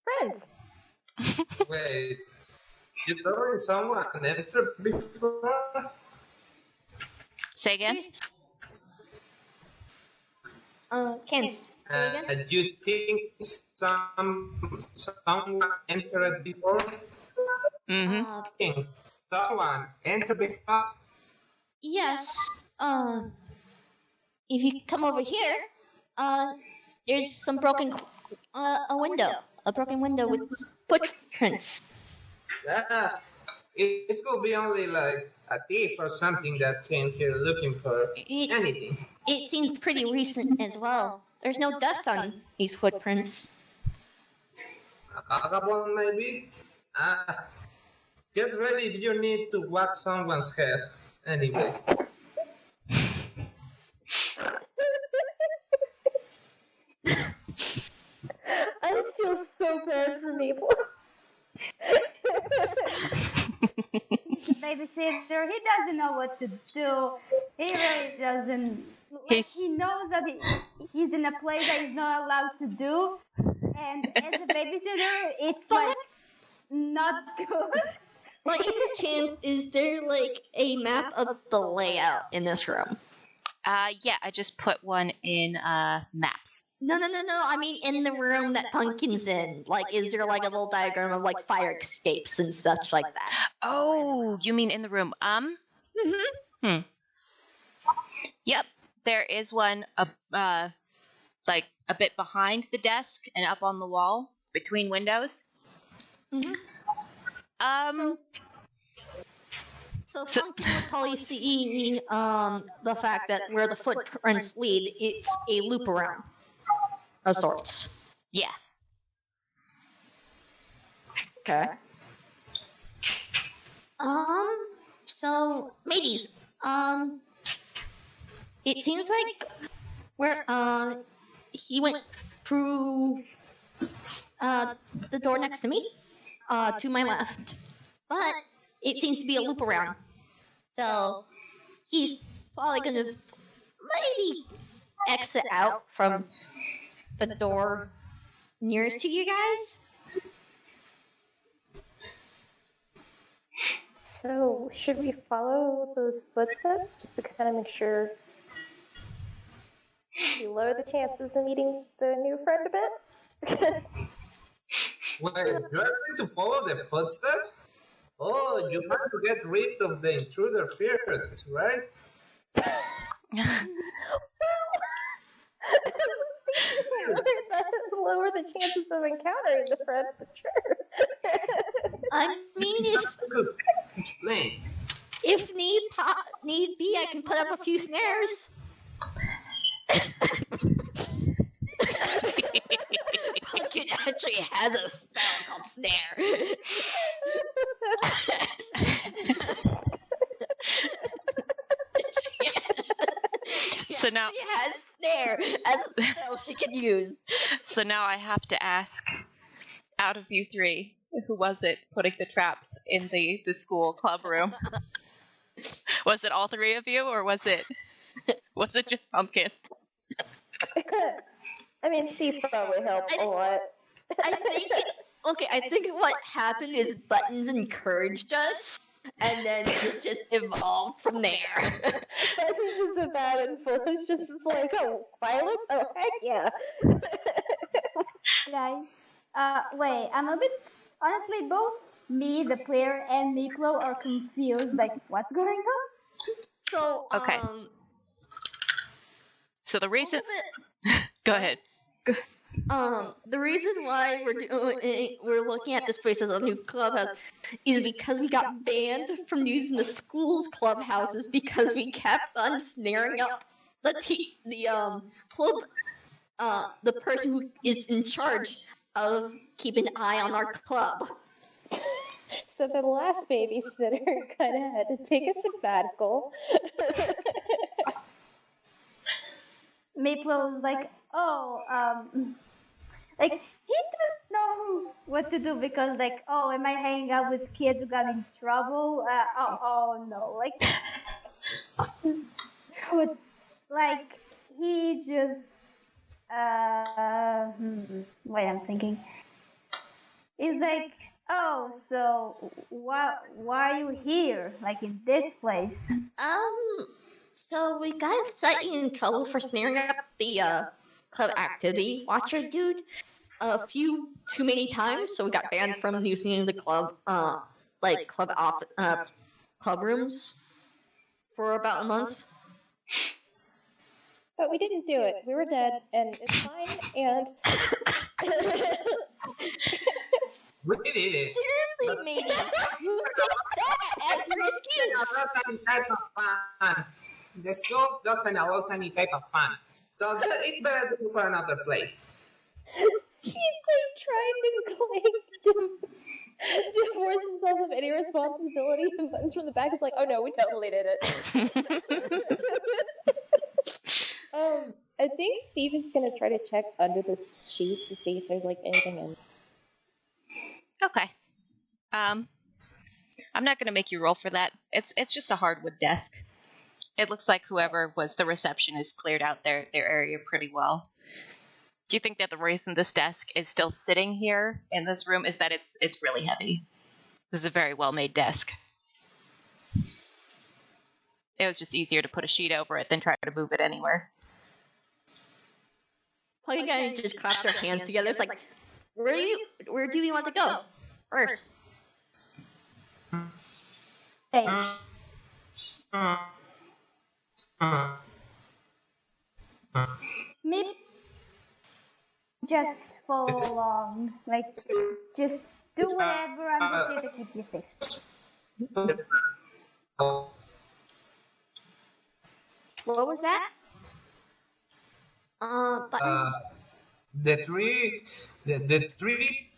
C: friends.
E: Wait, you told someone entered before?
A: Say again?
D: Ken.
E: You think someone entered before?
A: Mm-hmm.
E: Think someone entered before?
D: Yes. If you come over here, there's some broken, a broken window with footprints.
E: It could be only like a thief or something that came here looking for anything.
D: It seems pretty recent as well. There's no dust on these footprints.
E: A vagabond maybe? Get ready if you need to whack someone's head. Anyways.
C: I feel so bad for Maple.
B: Babysitter, he doesn't know what to do. He really doesn't. Like, he knows that he's in a place that he's not allowed to do. And as a babysitter, it's like not good.
D: Like, any chance, is there like a map of the layout in this room?
A: Yeah, I just put one in maps.
D: No. I mean, in the room that Pumpkin's in. Like, is there like a little diagram of like fire escapes and such like that?
A: Oh, you mean in the room? Yep, there is one like a bit behind the desk and up on the wall between windows.
D: So Pumpkin would probably see the fact that where the footprints lead, it's a loop around of sorts.
A: Yeah.
D: Okay. So, mateys, it seems like where, he went through, the door next to me, to my left, but it seems to be a loop around. So, he's probably gonna maybe exit out from the door nearest to you guys.
C: So, should we follow those footsteps just to kind of make sure we lower the chances of meeting the new friend a bit?
E: Wait, you're going to follow the footsteps? Oh, you want to get rid of the intruder first, right?
C: That lower the chances of encountering the friend for sure.
D: I mean,
E: Explain.
D: if need be, I can put up a few snares. Pumpkin actually has a spell called snare.
A: So now
D: she has snare as a spell she can use.
A: So now I have to ask, out of you three, who was it putting the traps in the school club room? Was it all three of you, or was it just Pumpkin?
C: I mean, Steve probably helped a lot.
D: I think what happened is Buttons encouraged us, and then it just evolved from there.
C: Buttons is a bad influence. Just like, oh, violence? Oh, heck yeah.
B: Guys, wait, I'm a bit, honestly, both me, the player, and Meepllow are confused, like, what's going on?
D: So,
A: Okay. So the reason... Go ahead.
D: The reason why we're looking at this place as a new clubhouse is because we got banned from using the school's clubhouses because we kept on snaring up the club, the person who is in charge of keeping an eye on our club.
C: So the last babysitter kind of had to take a sabbatical.
B: Meepllow was like, like, he didn't know what to do because, like, oh, am I hanging out with kids who got in trouble? No. Like, he just, wait, I'm thinking. He's like, oh, so why are you here, like, in this place?
D: So we got slightly in trouble for snaring up the club activity watcher dude a few too many times, so we got banned from using the club club rooms for about a month.
C: But we didn't do it. We were dead, and it's fine, and...
E: We did it.
D: Seriously, maybe you think that as your excuse?
E: Any type of fun. The school doesn't allow any type of fun. So it's better to go for another place.
C: He's like trying to divorce himself of any responsibility, and Buttons from the back is like, oh no, we totally did it. I think Steve is gonna try to check under this sheet to see if there's like anything in.
A: Okay. I'm not going to make you roll for that. It's just a hardwood desk. It looks like whoever was the receptionist cleared out their area pretty well. Do you think that the reason this desk is still sitting here in this room is that it's really heavy? This is a very well-made desk. It was just easier to put a sheet over it than try to move it anywhere.
D: Plucky and I just clapped our hands together. It's like, where do you want to go first?
B: Hey. Maybe just follow along. Like, just do whatever I'm just here to keep you safe.
D: What was that? Buttons.
E: The three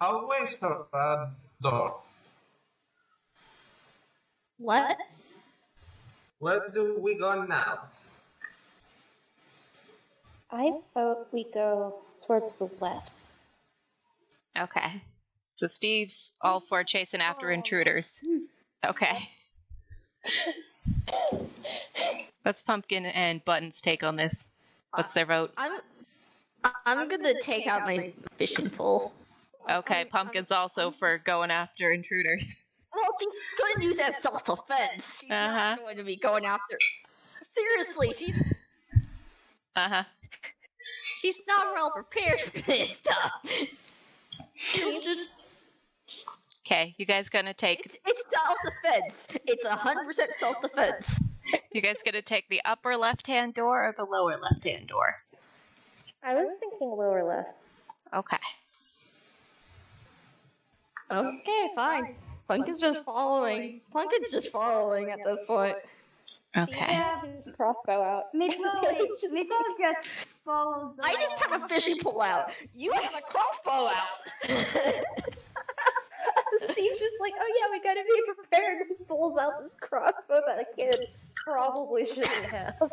E: always for a door.
D: What?
E: Where do we go now?
C: I vote we go towards the left.
A: Okay. So Steve's all for chasing after intruders. Okay. What's Pumpkin and Button's take on this? What's their vote?
D: I'm gonna take out my fishing pole.
A: Okay, Pumpkin's also for going after intruders.
D: Well, she's gonna use that self-defense. She's not going to be going after. Seriously, she's not well prepared for this stuff.
A: Okay, you guys gonna take...
D: It's self-defense. It's 100% self-defense.
A: You guys gonna take the upper left-hand door or the lower left-hand door?
C: I was thinking lower left.
A: Okay.
D: Okay, fine. Pumpkin's just following. At this point.
A: Okay.
C: Yeah, his crossbow out.
B: Meepllow just follows the
D: I just have a fishing pole out. You have a crossbow out.
C: Steve's just like, oh yeah, we gotta be prepared. He pulls out this crossbow that a kid probably shouldn't have.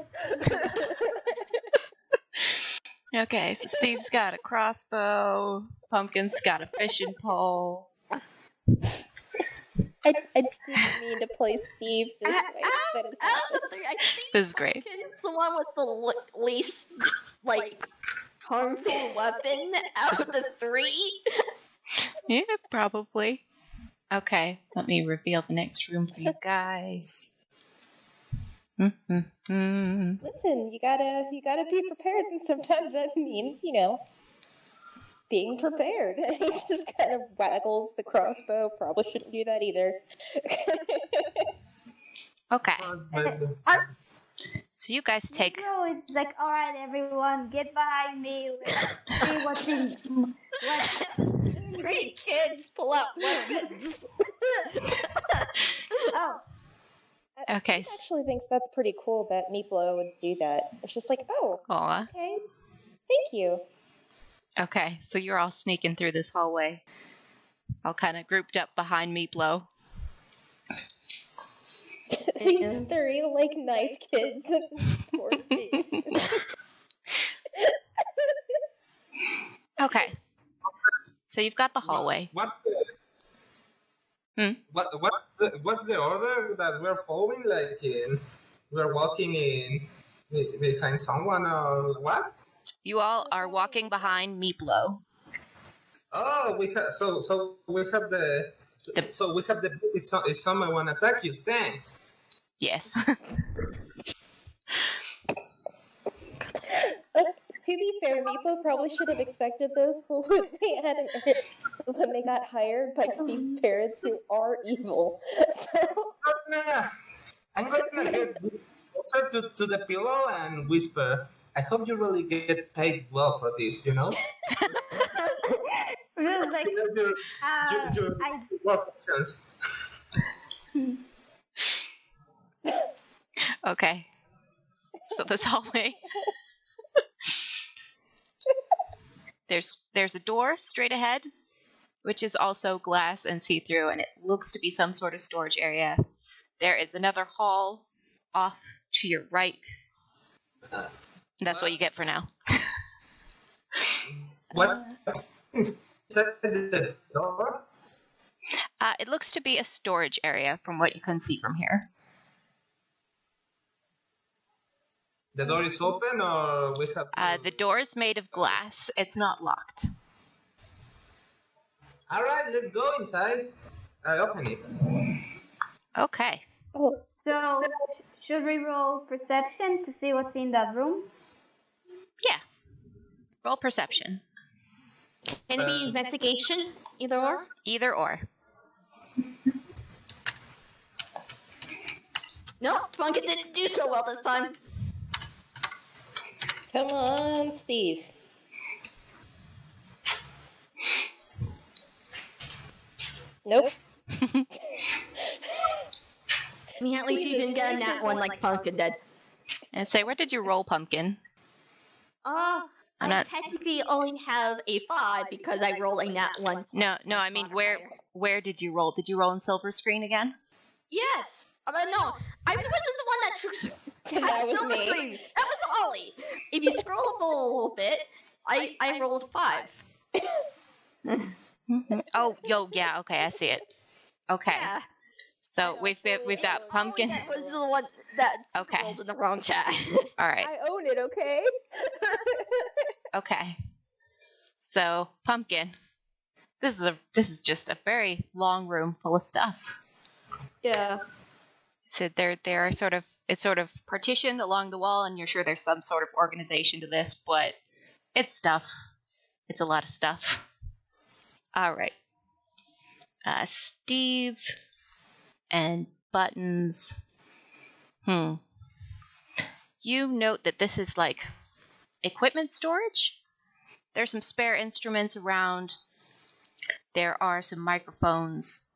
A: Okay, so Steve's got a crossbow. Pumpkin's got a fishing pole.
C: I didn't mean to play Steve this way.
D: Out of the three, I think
A: This is great.
D: Pumpkin's the one with the least, harmful weapon out of the three?
A: Yeah, probably. Okay, let me reveal the next room for you guys.
C: Listen, you gotta be prepared, and sometimes that means, being prepared. He just kind of waggles the crossbow. Probably shouldn't do that either.
A: Okay. So you guys take...
B: So it's like, all right, everyone, get behind me. Let's see what's in.
D: Three kids pull out weapons.
B: Oh,
A: Okay.
C: He actually thinks that's pretty cool that Meepllow would do that. It's just like, oh,
A: Aw.
C: okay, thank you.
A: Okay, so you're all sneaking through this hallway. All kind of grouped up behind Meepllow.
C: These three, knife kids. Poor face.
A: Okay. So you've got the hallway.
E: What's the order that we're following? We're walking in behind someone or what?
A: You all are walking behind Meepllow.
E: Oh, we have if someone want to attack you, thanks.
A: Yes.
C: To be fair, Meepllow probably should have expected this when they got hired by Steve's parents, who are evil.
E: I'm gonna get closer to the pillow and whisper, I hope you really get paid well for this,
B: It was like,
E: your work options.
A: Okay. So this hallway. There's a door straight ahead, which is also glass and see-through, and it looks to be some sort of storage area. There is another hall off to your right. That's what you get for now.
E: What's inside the door?
A: It looks to be a storage area from what you can see from here.
E: The door is open, or we have
A: The door is made of glass. It's not locked.
E: All right, let's go inside. I open it.
A: Okay.
B: so should we roll perception to see what's in that room?
A: Yeah. Roll perception.
D: Can it be investigation? Either or?
A: Either or.
D: Nope, Funky didn't do so well this time.
C: Come on, Steve. Nope.
D: I mean, at least you didn't get a nat one like Pumpkin did.
A: And say, where did you roll, Pumpkin?
D: I
A: I'm not-
D: technically only have a 5 because I rolled a nat 1.
A: No, I mean, where did you roll? Did you roll in silver screen again?
D: Yes! No, I wasn't the one that
C: That was
D: silver
C: me.
D: screen. That was Ollie. If you scroll up a little bit, I rolled 5.
A: Oh, yeah, okay, I see it. Okay.
D: Yeah.
A: So we've got Pumpkin.
D: That was the one that
A: Okay.
D: rolled in the wrong chat.
A: All right.
C: I own it, okay?
A: Okay. So, Pumpkin. This is just a very long room full of stuff.
D: Yeah.
A: So it's sort of partitioned along the wall, and you're sure there's some sort of organization to this, but it's stuff. It's a lot of stuff. All right. Steve and Buttons. You note that this is like equipment storage. There's some spare instruments around. There are some microphones.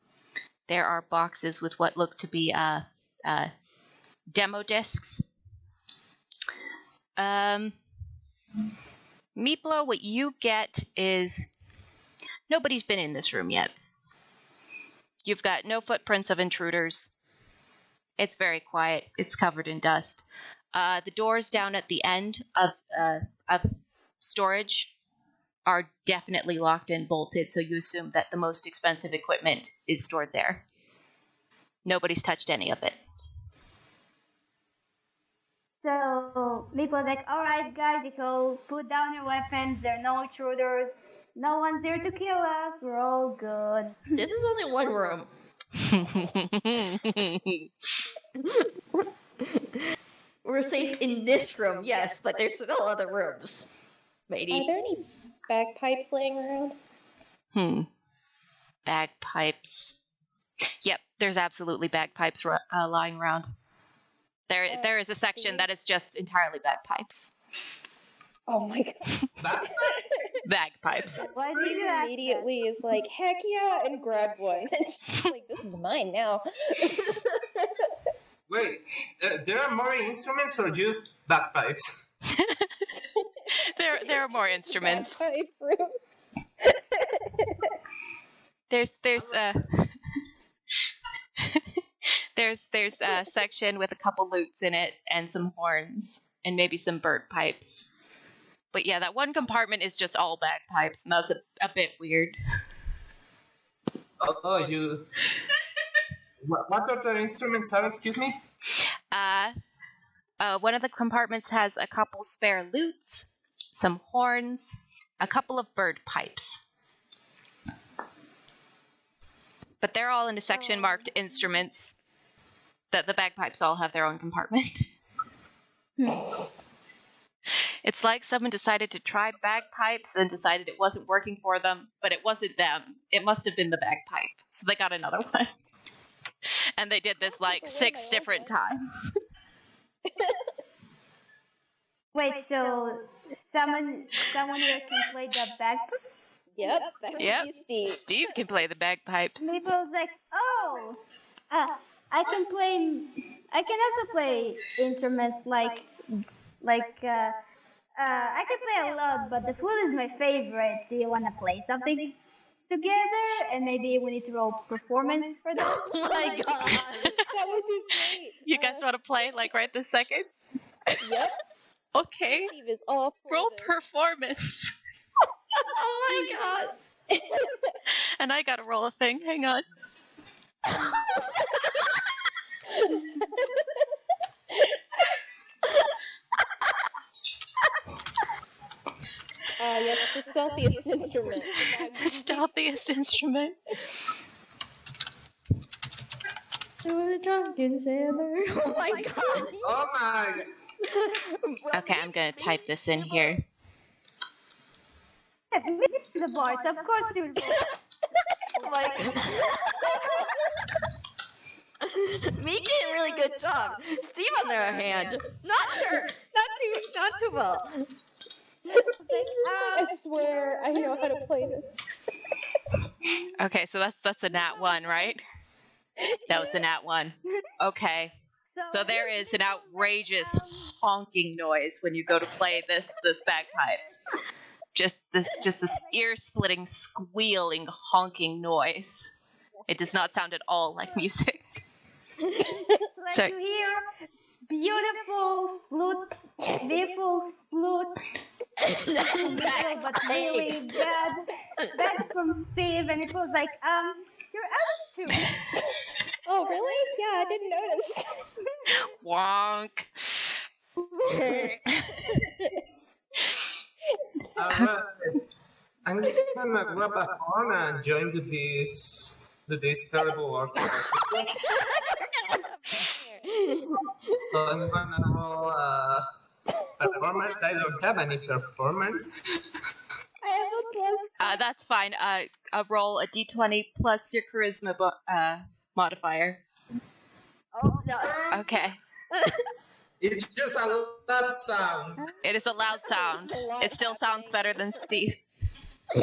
A: There are boxes with what look to be demo discs. Meepllow, what you get is nobody's been in this room yet. You've got no footprints of intruders. It's very quiet. It's covered in dust. The doors down at the end of storage are definitely locked and bolted, so you assume that the most expensive equipment is stored there. Nobody's touched any of it.
B: So Meeple's like, all right, guys, you go put down your weapons. There are no intruders. No one's there to kill us. We're all good.
D: This is only one room. We're safe in this room, yes, but there's still other rooms.
C: Are
D: Matey.
C: there any bagpipes laying around?
A: Bagpipes. Yep, there's absolutely bagpipes lying around. There is a section that is just entirely bagpipes.
C: Oh my god.
A: Bagpipes.
B: Why did you
C: He
B: ask
C: immediately is like, heck yeah, and grabs one. She's like, this is mine now.
E: Wait, there are more instruments or just bagpipes?
A: There are more instruments.
C: Bagpipe room.
A: There's there's a section with a couple lutes in it and some horns and maybe some bird pipes. But yeah, that one compartment is just all bagpipes, and that's a bit weird.
E: Oh, you... What are the instruments are, excuse me?
A: One of the compartments has a couple spare lutes, some horns, a couple of bird pipes. But they're all in a section marked instruments. The bagpipes all have their own compartment. It's like someone decided to try bagpipes and decided it wasn't working for them, but it wasn't them. It must have been the bagpipe. So they got another one. And they did this like 6 different times.
B: Wait, so someone here can play the bagpipes?
C: Yep, that would
A: Yep.
C: be Steve.
A: Steve can play the bagpipes.
B: Maple's like, oh, I can also play instruments like I can play a lot, but the flute is my favorite. Do you want to play something together? And maybe we need to roll performance for that.
D: Oh my god.
C: That would be great.
A: You guys want to play like right this second?
C: Yep.
A: Okay.
C: Steve is all for
A: Roll
C: this.
A: performance.
D: Oh my god.
A: And I gotta roll a thing. Hang on.
C: Yes, the stealthiest instrument.
A: Stealthiest instrument.
D: There was a drunken sailor. Oh my god.
E: Oh my...
A: Okay, I'm gonna type this in here.
B: The bars, of course you will roll.
D: Oh my god. Me did a really good job. Steve, on the other hand, not too well.
C: I swear, I know how to play this.
A: Okay, so that's a nat 1, right? That was a nat 1. Okay. So there is an outrageous honking noise when you go to play this bagpipe. Just this ear-splitting, squealing, honking noise. It does not sound at all like music.
B: So you hear beautiful flute, but really bad from Steve, and it was like, you're out of tune.
C: Oh, really? Yeah, I didn't notice.
A: Wonk.
E: Alright. I'm gonna grab a horn and join to this terrible orchestra. So I'm gonna roll performance. I don't have any performance.
C: I have a plus.
A: That's fine. Roll a d20 plus your charisma modifier.
D: Oh no.
A: Okay.
E: It's just a loud sound.
A: It is a loud sound. It still sounds better than Steve.
C: I'm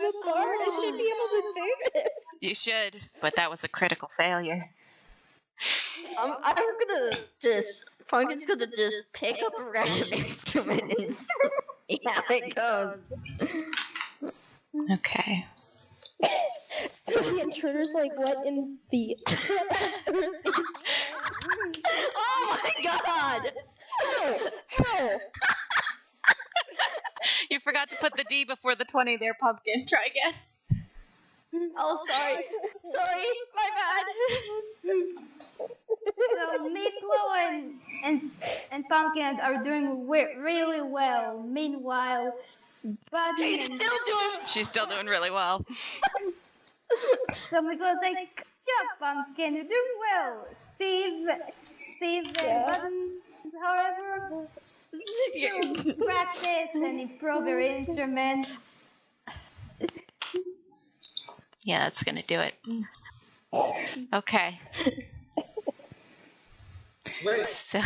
C: a bard. I should be able to do this.
A: You should, but that was a critical failure.
D: I'm gonna just. Pumpkin's gonna just pick up a random instrument and see how it goes.
A: Okay.
C: So the intruder's like, what in the...
D: Oh my god!
C: How?
A: You forgot to put the D before the 20 there, Pumpkin. Try again.
D: Oh, sorry. Sorry, my bad.
B: So Meepllow and Pumpkin are doing really well. Meanwhile, Buddy and
A: She's still doing really well.
B: so we go like, yeah, Pumpkin, you're doing well. Steve and Button, however, still practice and improve your instruments.
A: Yeah, that's gonna do it. Okay.
E: Wait,
A: So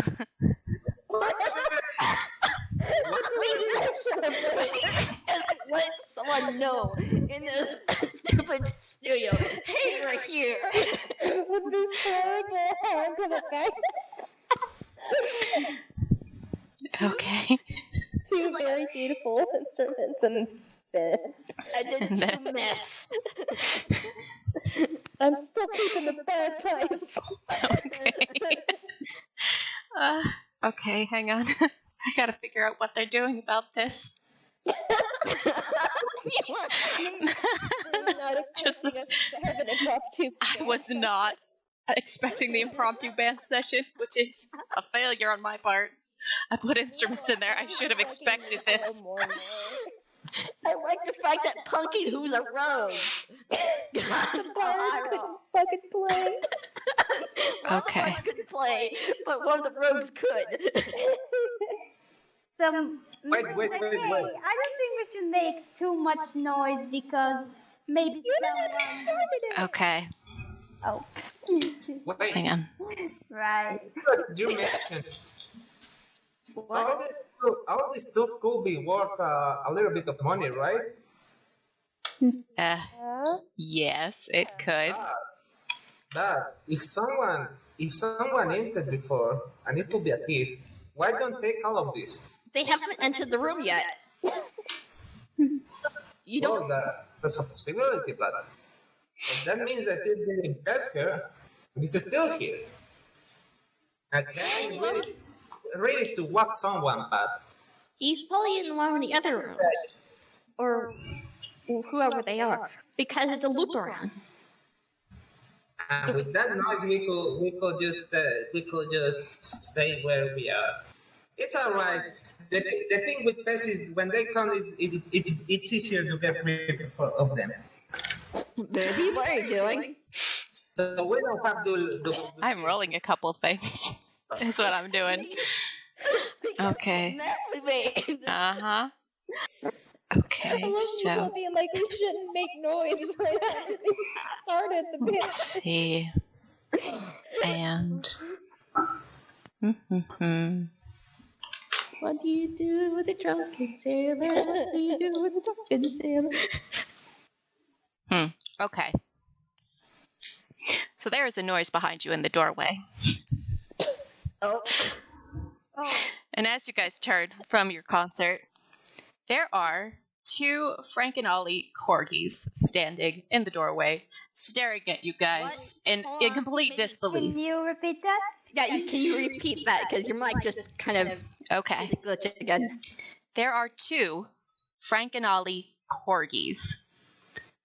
D: Let someone know in this stupid studio. Hey, we're here.
C: With this horrible honk of a back.
A: okay.
C: Two very beautiful instruments and bed.
D: I didn't
A: And then-
D: do mess.
C: I'm still keeping the bagpipes.
A: Okay, hang on. I gotta figure out what they're doing about this.
C: Not expecting us to have an impromptu.
A: I was not expecting the impromptu band session, which is a failure on my part. I put instruments in there. I should have expected this.
C: More and more.
D: I like the fact that Punky, who's a rogue,
C: The bard couldn't fucking play.
A: Okay.
D: couldn't play, but one of the rogues could.
E: Wait.
B: Hey, I don't think we should make too much noise because maybe someone.
A: Okay,
B: Oh,
E: wait.
A: hang on.
B: right.
E: You mentioned all this stuff could be worth a little bit of money, right?
A: Yes, it could.
E: But if someone entered before and it could be a thief, why don't take all of this?
D: They haven't entered the room yet. You don't.
E: Well, that's a possibility, but that means that they've been in Pesca, and it's still here. And they're ready to whack someone, but
D: He's probably in one of the other rooms, or whoever they are, because it's a loop around.
E: and with that noise, we could just say where we are. It's all right. The thing with pests is when they come, it's easier to get rid of them.
D: Baby, what are you doing?
E: So we don't have to.
A: I'm rolling a couple things. That's what I'm doing. Okay.
D: Mess with me.
A: Uh-huh.
C: I
A: Okay,
C: love
A: so
C: people being like, we shouldn't make noise right after they started the bit.
A: let's see. And
D: What do you do with a drunken sailor? What do you do with a drunken sailor?
A: okay. So there is a noise behind you in the doorway.
D: Oh.
A: And as you guys turn from your concert, there are two Frank and Ollie corgis standing in the doorway, staring at you guys in complete disbelief.
B: Can you repeat that?
D: Yeah, can you repeat that? Because your mic just kind of
A: Okay.
D: glitched again.
A: There are two Frank and Ollie corgis,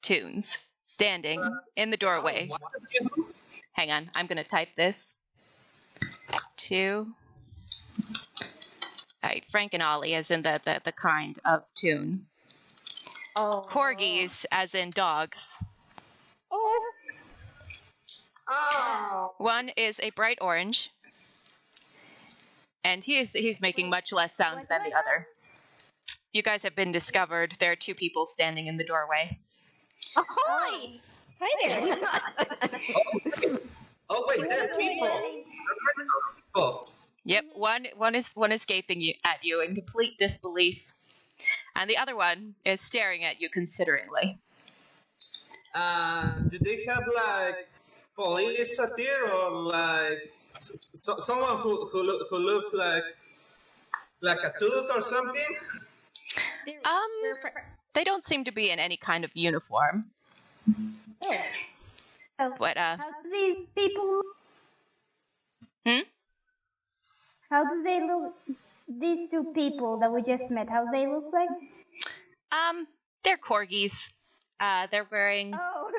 A: tunes, standing in the doorway.
E: Excuse me?
A: Hang on, I'm going to type this. Two. All right, Frank and Ollie, as in the kind of tune.
D: Oh.
A: Corgis, as in dogs.
C: Oh,
E: Oh.
A: One is a bright orange, and he's making much less sound than the other. You guys have been discovered. There are two people standing in the doorway.
D: Ahoy!
C: hi there.
E: Oh wait, there are people. Oh,
A: Yep, one is gaping at you in complete disbelief, and the other one is staring at you consideringly.
E: do they have like police out here or like someone who looks like a took or something?
A: They don't seem to be in any kind of uniform.
B: Oh,
A: But
B: how do these people? How do they look? These two people that we just met, how do they look like?
A: they're corgis. They're wearing
B: Oh,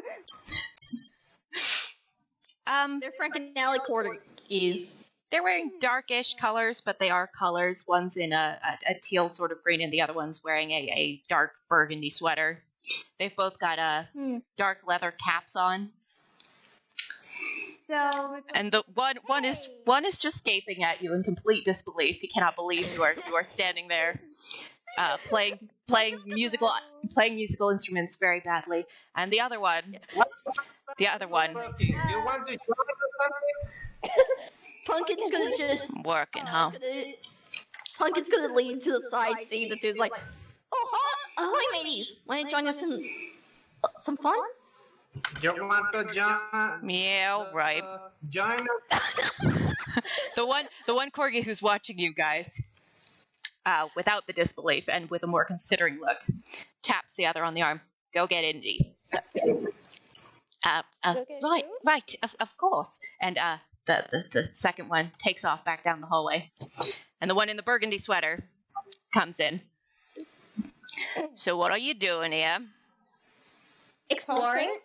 D: They're Frankenalley corgis.
A: they're wearing darkish colors, but they are colors. One's in a teal sort of green, and the other one's wearing a dark burgundy sweater. They've both got dark leather caps on.
B: so
A: And the one is just gaping at you in complete disbelief. He cannot believe you are standing there, playing musical instruments very badly. And the other one,
E: Plucky, you want to join or
D: Pumpkin's gonna just
A: working, huh?
D: Pumpkin's gonna lean to the side, see that there's like, oh hi, hi mateys, want to join us in some fun?
E: something? You want to join?
A: Yeah, right.
E: Join us?
A: The one corgi who's watching you guys, without the disbelief and with a more considering look, taps the other on the arm. Go get Indy. Right, of course. And the second one takes off back down the hallway, and the one in the burgundy sweater comes in. So what are you doing here?
D: Exploring.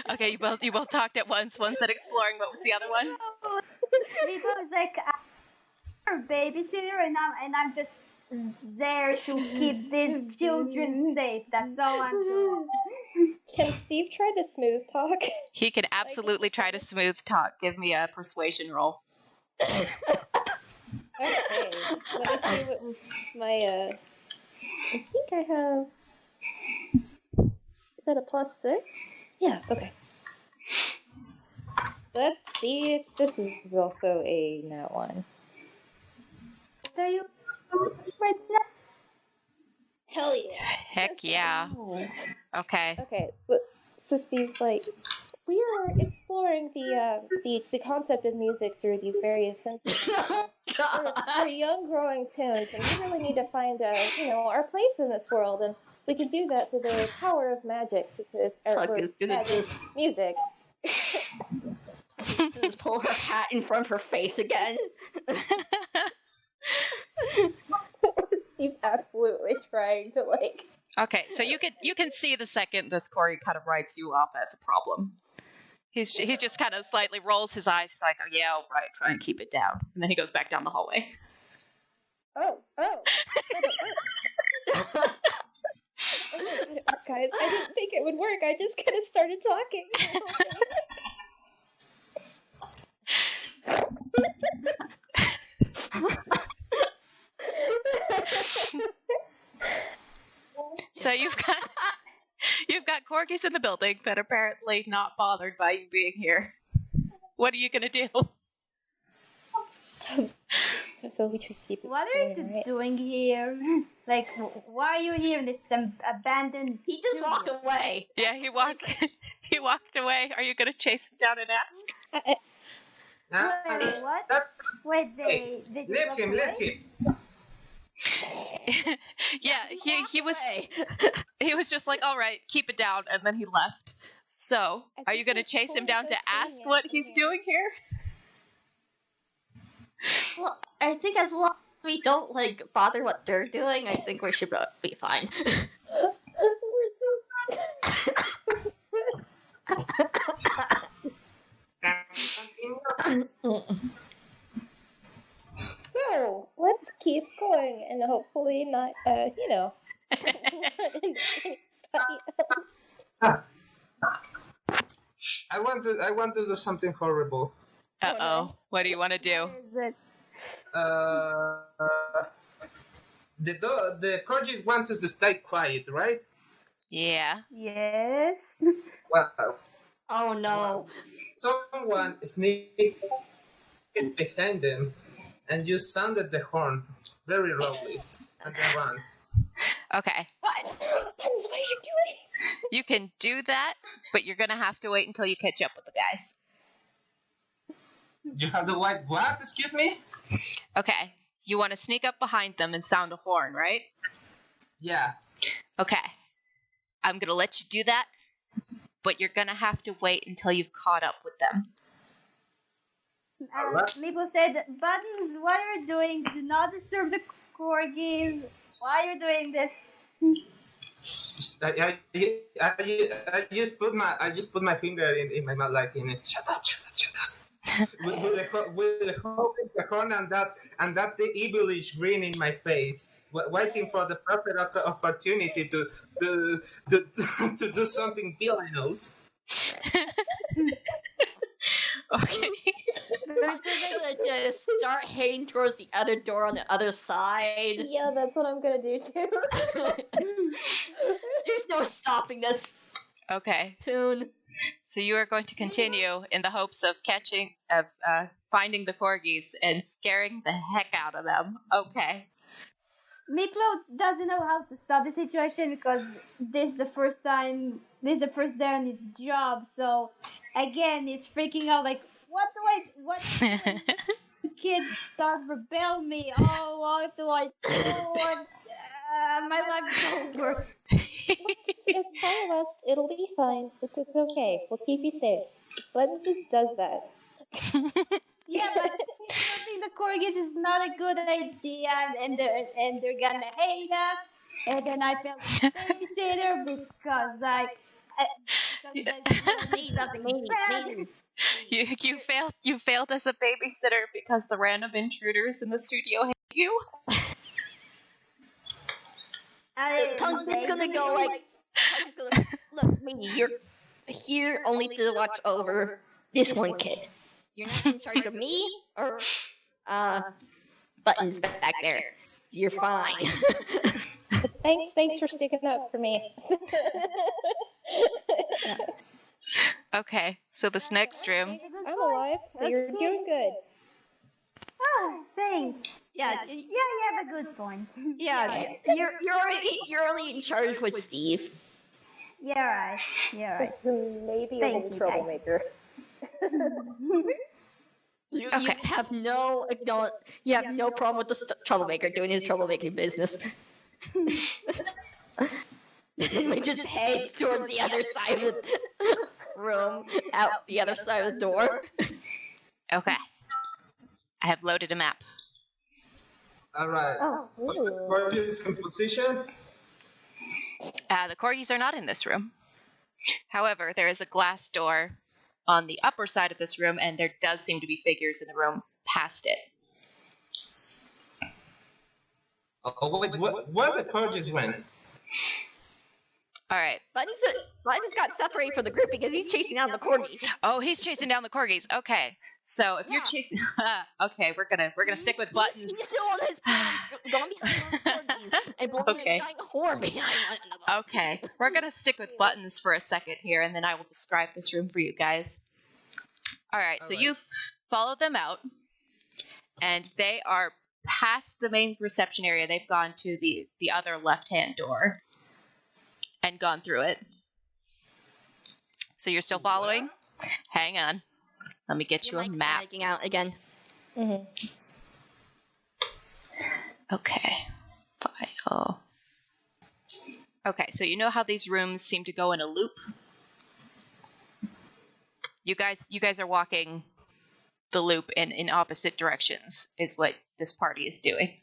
A: Okay, you both talked at once. One said exploring. What was the other one?
B: Meepllow was like, I'm a babysitter, and I'm just there to keep these children safe. That's all I'm doing.
C: Can Steve try to smooth talk?
A: He can absolutely try to smooth talk. Give me a persuasion roll.
C: Okay, let me see what my, I think I have, is that a +6? Yeah, okay. Let's see if this is also a nat 1.
B: So you right now?
C: Hell yeah.
A: Heck yeah. Okay.
C: Okay, so Steve's like, we are exploring the concept of music through these various senses. We're young growing tunes, and we really need to find our place in this world, and we can do that through the power of magic, music.
D: Just pull her hat in front of her face again.
C: Steve's absolutely trying to like.
A: Okay, so you can see the second this Corey kind of writes you off as a problem. He just kind of slightly rolls his eyes. He's like, oh yeah, right, try and keep it down. And then he goes back down the hallway.
C: Oh. Guys, I didn't think it would work. I just kind of started talking.
A: So you've got corgis in the building that are apparently not bothered by you being here. What are you gonna do?
C: So we should keep it.
B: What are you doing here? Like, why are you here in this abandoned?
D: He just
B: studio?
D: walked away.
A: Yeah, he walked away. Are you gonna chase him down and ask?
B: Wait, what? Wait, they
E: Leave
B: walk
E: him,
B: away?
E: leave him.
A: Yeah, he was just like, all right, keep it down, and then he left. So, are you gonna chase him down to ask what he's doing here?
D: Well, I think as long as we don't bother what they're doing, I think we should be fine.
C: So let's keep going, and hopefully not,
E: I want to do something horrible.
A: Uh-oh. What do you want to do?
E: The corgis want us to stay quiet, right?
A: Yeah.
B: Yes.
E: Well,
D: Oh no.
E: someone sneaked behind them and you sounded the horn very loudly and then run.
A: Okay.
C: What are you doing?
A: You can do that, but you're gonna have to wait until you catch up with the guys.
E: You have the white what? Excuse me?
A: Okay. You want to sneak up behind them and sound a horn, right?
E: Yeah.
A: Okay. I'm gonna let you do that, but you're gonna have to wait until you've caught up with them.
B: Meepllow said, Buttons, what are you doing? Do not disturb the corgis. Why are you doing this?
E: I just put my finger in my mouth like in it. Shut up. with the horn and that the evilish grin in my face, waiting for the perfect opportunity to to do something villainous.
A: Okay.
D: We're gonna just start heading towards the other door on the other side.
C: Yeah, that's what I'm gonna do too.
D: There's no stopping this
A: Okay.
D: tune.
A: So you are going to continue in the hopes of finding the corgis and scaring the heck out of them. Okay.
B: Meepllow doesn't know how to stop the situation because this is the first day on his job. So again, he's freaking out like, what kids start rebel me? Oh, what do I do? My life is over.
C: It's all of us. It'll be fine. It's okay. We'll keep you safe. Buttons just does that.
B: Yeah, but stopping the corgis is not a good idea, and they're gonna hate us. And then I felt like a babysitter because
A: You failed as a babysitter because the random intruders in the studio hate you.
D: Pumpkin's gonna go like, look, Minnie, you're here only to watch over this one kid. You're not in charge of me or Buttons back there. You're fine.
C: Thanks for sticking up for me.
A: Okay, so this next room.
C: I'm alive, so you're doing good.
B: Oh, thanks.
D: Yeah,
B: You have a good point.
D: yeah. You're only in charge with Steve.
B: You're right.
C: Maybe a
B: Thank
C: little
B: you,
C: troublemaker.
D: You
A: Okay.
D: have no problem with the troublemaker doing his troublemaking business. We just head towards the other side of the room, out the other side of the door.
A: Okay. I have loaded a map.
E: All right.
C: Oh,
E: For this composition,
A: The corgis are not in this room. However, there is a glass door on the upper side of this room, and there does seem to be figures in the room past it.
E: oh wait, where the corgis went?
A: All right.
D: Buttons got separated from the group because he's chasing down the corgis.
A: Oh, he's chasing down the corgis. Okay. So if you're chasing, okay, we're gonna stick with Buttons.
D: He's still on his phone, going behind those corgis and blowing
A: Okay.
D: a giant horn behind one another.
A: Okay, we're gonna stick with Buttons for a second here, and then I will describe this room for you guys. All right, so you've followed them out, and they are past the main reception area. They've gone to the other left-hand door and gone through it. So you're still following? Hang on. Let me get you a map.
D: Panicking out again.
C: Mm-hmm.
A: Okay. File. Okay, so you know how these rooms seem to go in a loop? You guys are walking the loop in opposite directions, is what this party is doing.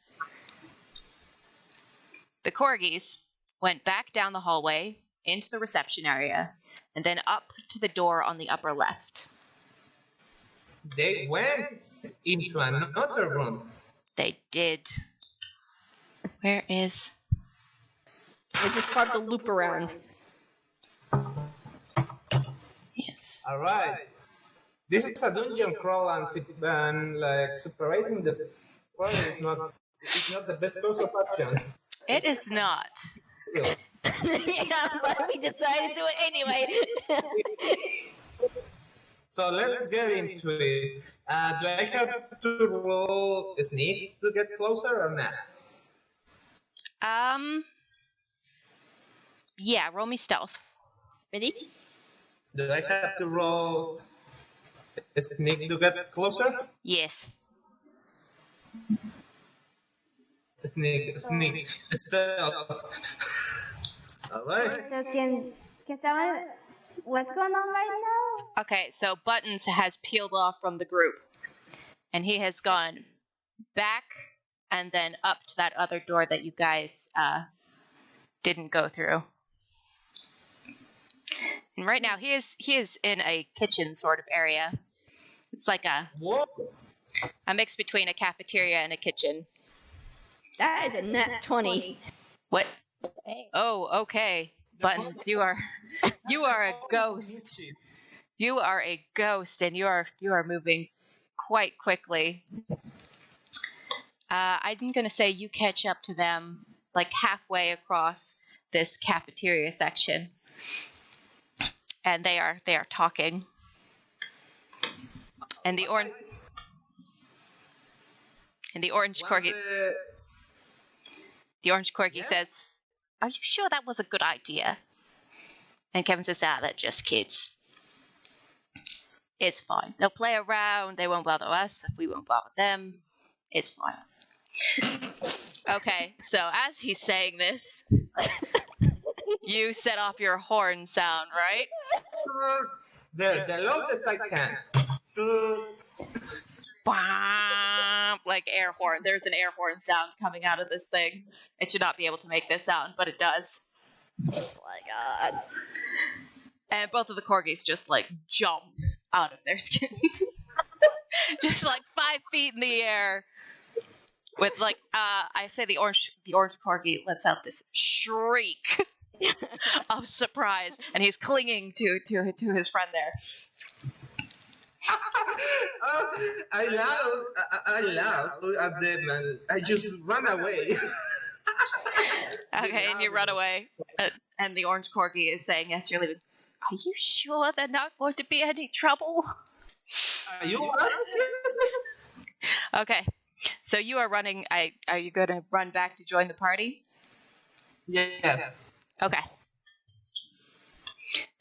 A: The corgis went back down the hallway into the reception area and then up to the door on the upper left.
E: They went into another room.
A: They did. Where is...
D: They just start to loop around.
A: Yes.
E: All right. This is a dungeon crawl, and like separating the quarry is not the best course of action.
A: It is not.
E: Yeah.
D: Yeah, but we decided to do it anyway.
E: So let's get into it. Do I have to roll a sneak to get closer or not?
A: Yeah, roll me stealth.
D: Ready?
E: Do I have to roll a sneak to get closer?
A: Yes.
E: Sneak, stealth. All right.
B: So can someone, what's going on right now?
A: Okay, so Buttons has peeled off from the group, and he has gone back and then up to that other door that you guys didn't go through. And right now he is in a kitchen sort of area. It's like a mix between a cafeteria and a kitchen.
D: That is a net 20.
A: What?
C: Hey.
A: Oh, okay. Buttons, you are a ghost. You are a ghost, and you are moving quite quickly. I'm gonna say you catch up to them like halfway across this cafeteria section, and they are talking. And the orange corgi. The orange corgi says, "Are you sure that was a good idea?" And Kevin says, "They're just kids. It's fine. They'll play around. They won't bother us if we won't bother them. It's fine." Okay, so as he's saying this, you set off your horn sound, right?
E: The loudest I can.
A: Like air horn. There's an air horn sound coming out of this thing. It should not be able to make this sound, but it does.
D: Oh my god.
A: And both of the corgis just like jump out of their skins. Just like 5 feet in the air. With like I say the orange corgi lets out this shriek of surprise, and he's clinging to his friend there.
E: I laugh at them and I just run away.
A: Okay, and you run away. And the orange corgi is saying, as you're leaving, "Are you sure they're not going to be any trouble?"
E: Are you what?
A: Okay, so you are running. Are you going to run back to join the party?
E: Yes.
A: Okay.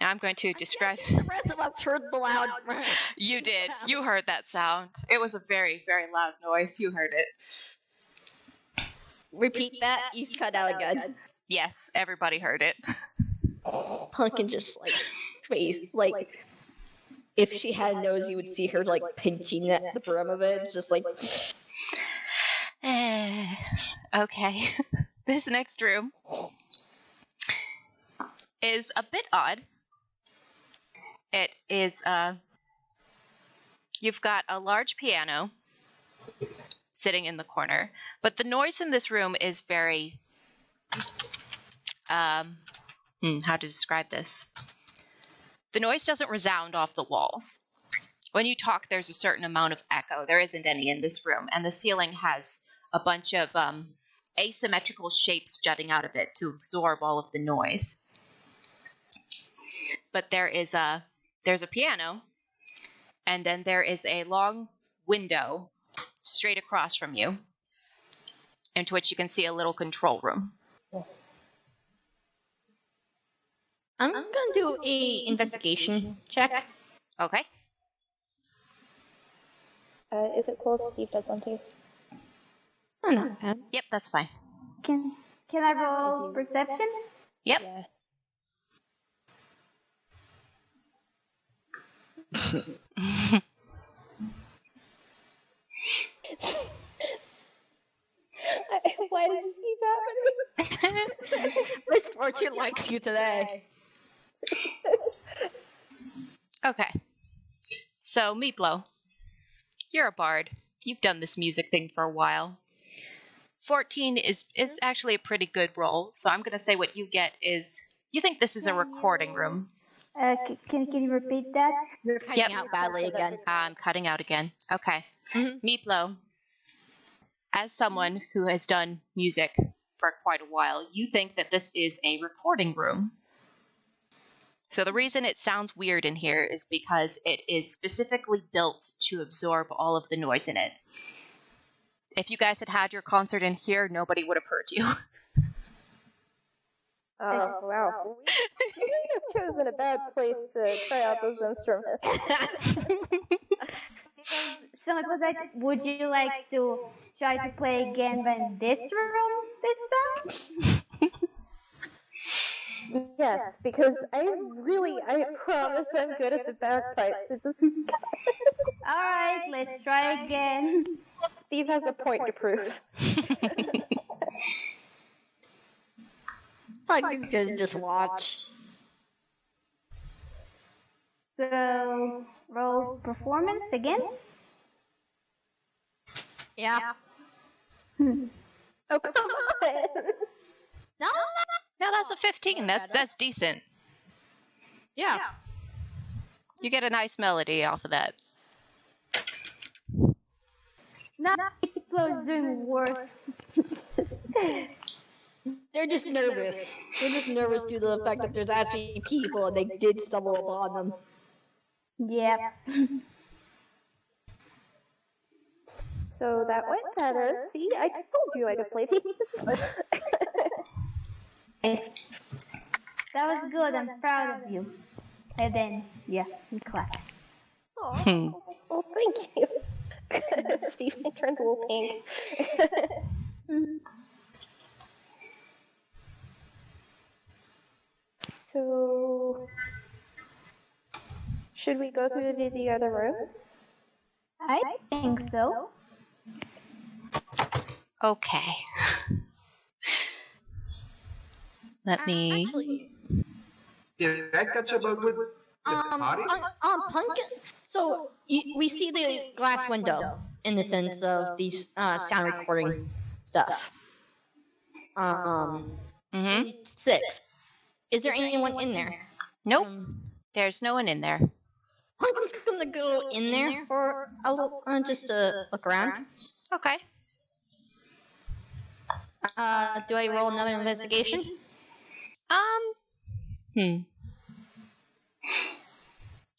A: Now I'm going to describe.
D: The rest of us heard the loud.
A: You did. You heard that sound. It was a very, very loud noise. You heard it.
D: Repeat that. You cut out again.
A: Yes, everybody heard it.
D: Pumpkin just like face like. If she had a nose, you would see her like pinching at the brim of it, just like.
A: Okay. This next room is a bit odd. It is, you've got a large piano sitting in the corner, but the noise in this room is very, how to describe this? The noise doesn't resound off the walls. When you talk, there's a certain amount of echo. There isn't any in this room, and the ceiling has a bunch of asymmetrical shapes jutting out of it to absorb all of the noise. But there's a piano, and then there is a long window straight across from you, into which you can see a little control room.
D: I'm gonna do a investigation check.
A: Okay.
C: Is it close? Steve does one too.
D: Oh, not bad.
A: Yep, that's fine.
B: Can I roll perception?
A: Yep.
C: Yeah. Why does this keep happening?
D: Miss Fortune likes you today.
A: Okay. So, Meepllow, you're a bard. You've done this music thing for a while. 14 is actually a pretty good roll, so I'm going to say what you get is, you think this is a recording room.
B: Can you repeat that?
D: You're cutting
A: Yep.
D: out badly again.
A: I'm cutting out again. Okay.
D: Mhm.
A: Meepllow, as someone who has done music for quite a while, you think that this is a recording room. So the reason it sounds weird in here is because it is specifically built to absorb all of the noise in it. If you guys had had your concert in here, nobody would have heard you.
C: Oh, wow. We may have chosen a bad place to try out those instruments.
B: So it was like, would you like to try to play again in this room this time?
C: Yes, because I promise I'm good at the bagpipes. It just
B: Alright, let's try again.
C: Steve has a point to prove.
D: I could just watch.
B: So, roll performance again?
D: Yeah.
C: Oh, come on!
D: No.
A: No, that's a 15. That's decent.
D: Yeah.
A: You get a nice melody off of that.
B: Now Meepllow is doing worse.
D: They're just nervous. They're just nervous due to the fact that there's actually people and they did stumble upon them.
B: Yep.
C: So that went better. See, I told you I could play these.
B: That was good. I'm proud of you. And then, yeah, we clap.
C: Oh, well, thank you. Stephen turns a little pink. So, should we go through to the other room?
B: I think so.
A: Okay. Let me.
D: Actually,
E: Did I catch up with the party?
D: Pumpkin. So we see the glass window in the sense of these sound recording stuff.
A: Mm-hmm.
D: 6. Is there anyone in there?
A: Nope. There's no one in there.
D: Pumpkin's gonna go in there for a little, just to look around.
A: Okay.
D: Do I roll another investigation?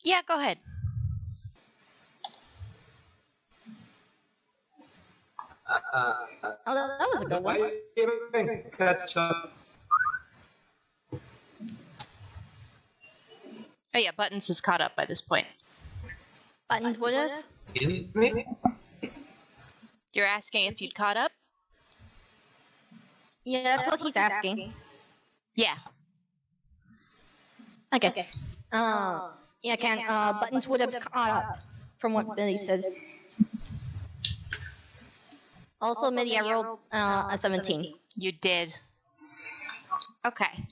A: Yeah, go ahead.
D: Oh, that was a good one.
E: I even catch up.
A: Oh yeah, Buttons is caught up by this point.
D: Buttons would have.
E: Isn't me?
A: You're asking if you'd caught up?
D: Yeah, that's what he's asking.
A: Yeah.
D: Okay. Yeah, Buttons would have caught up from what Middy says. Also, Middy, I rolled a 17.
A: You did. Okay.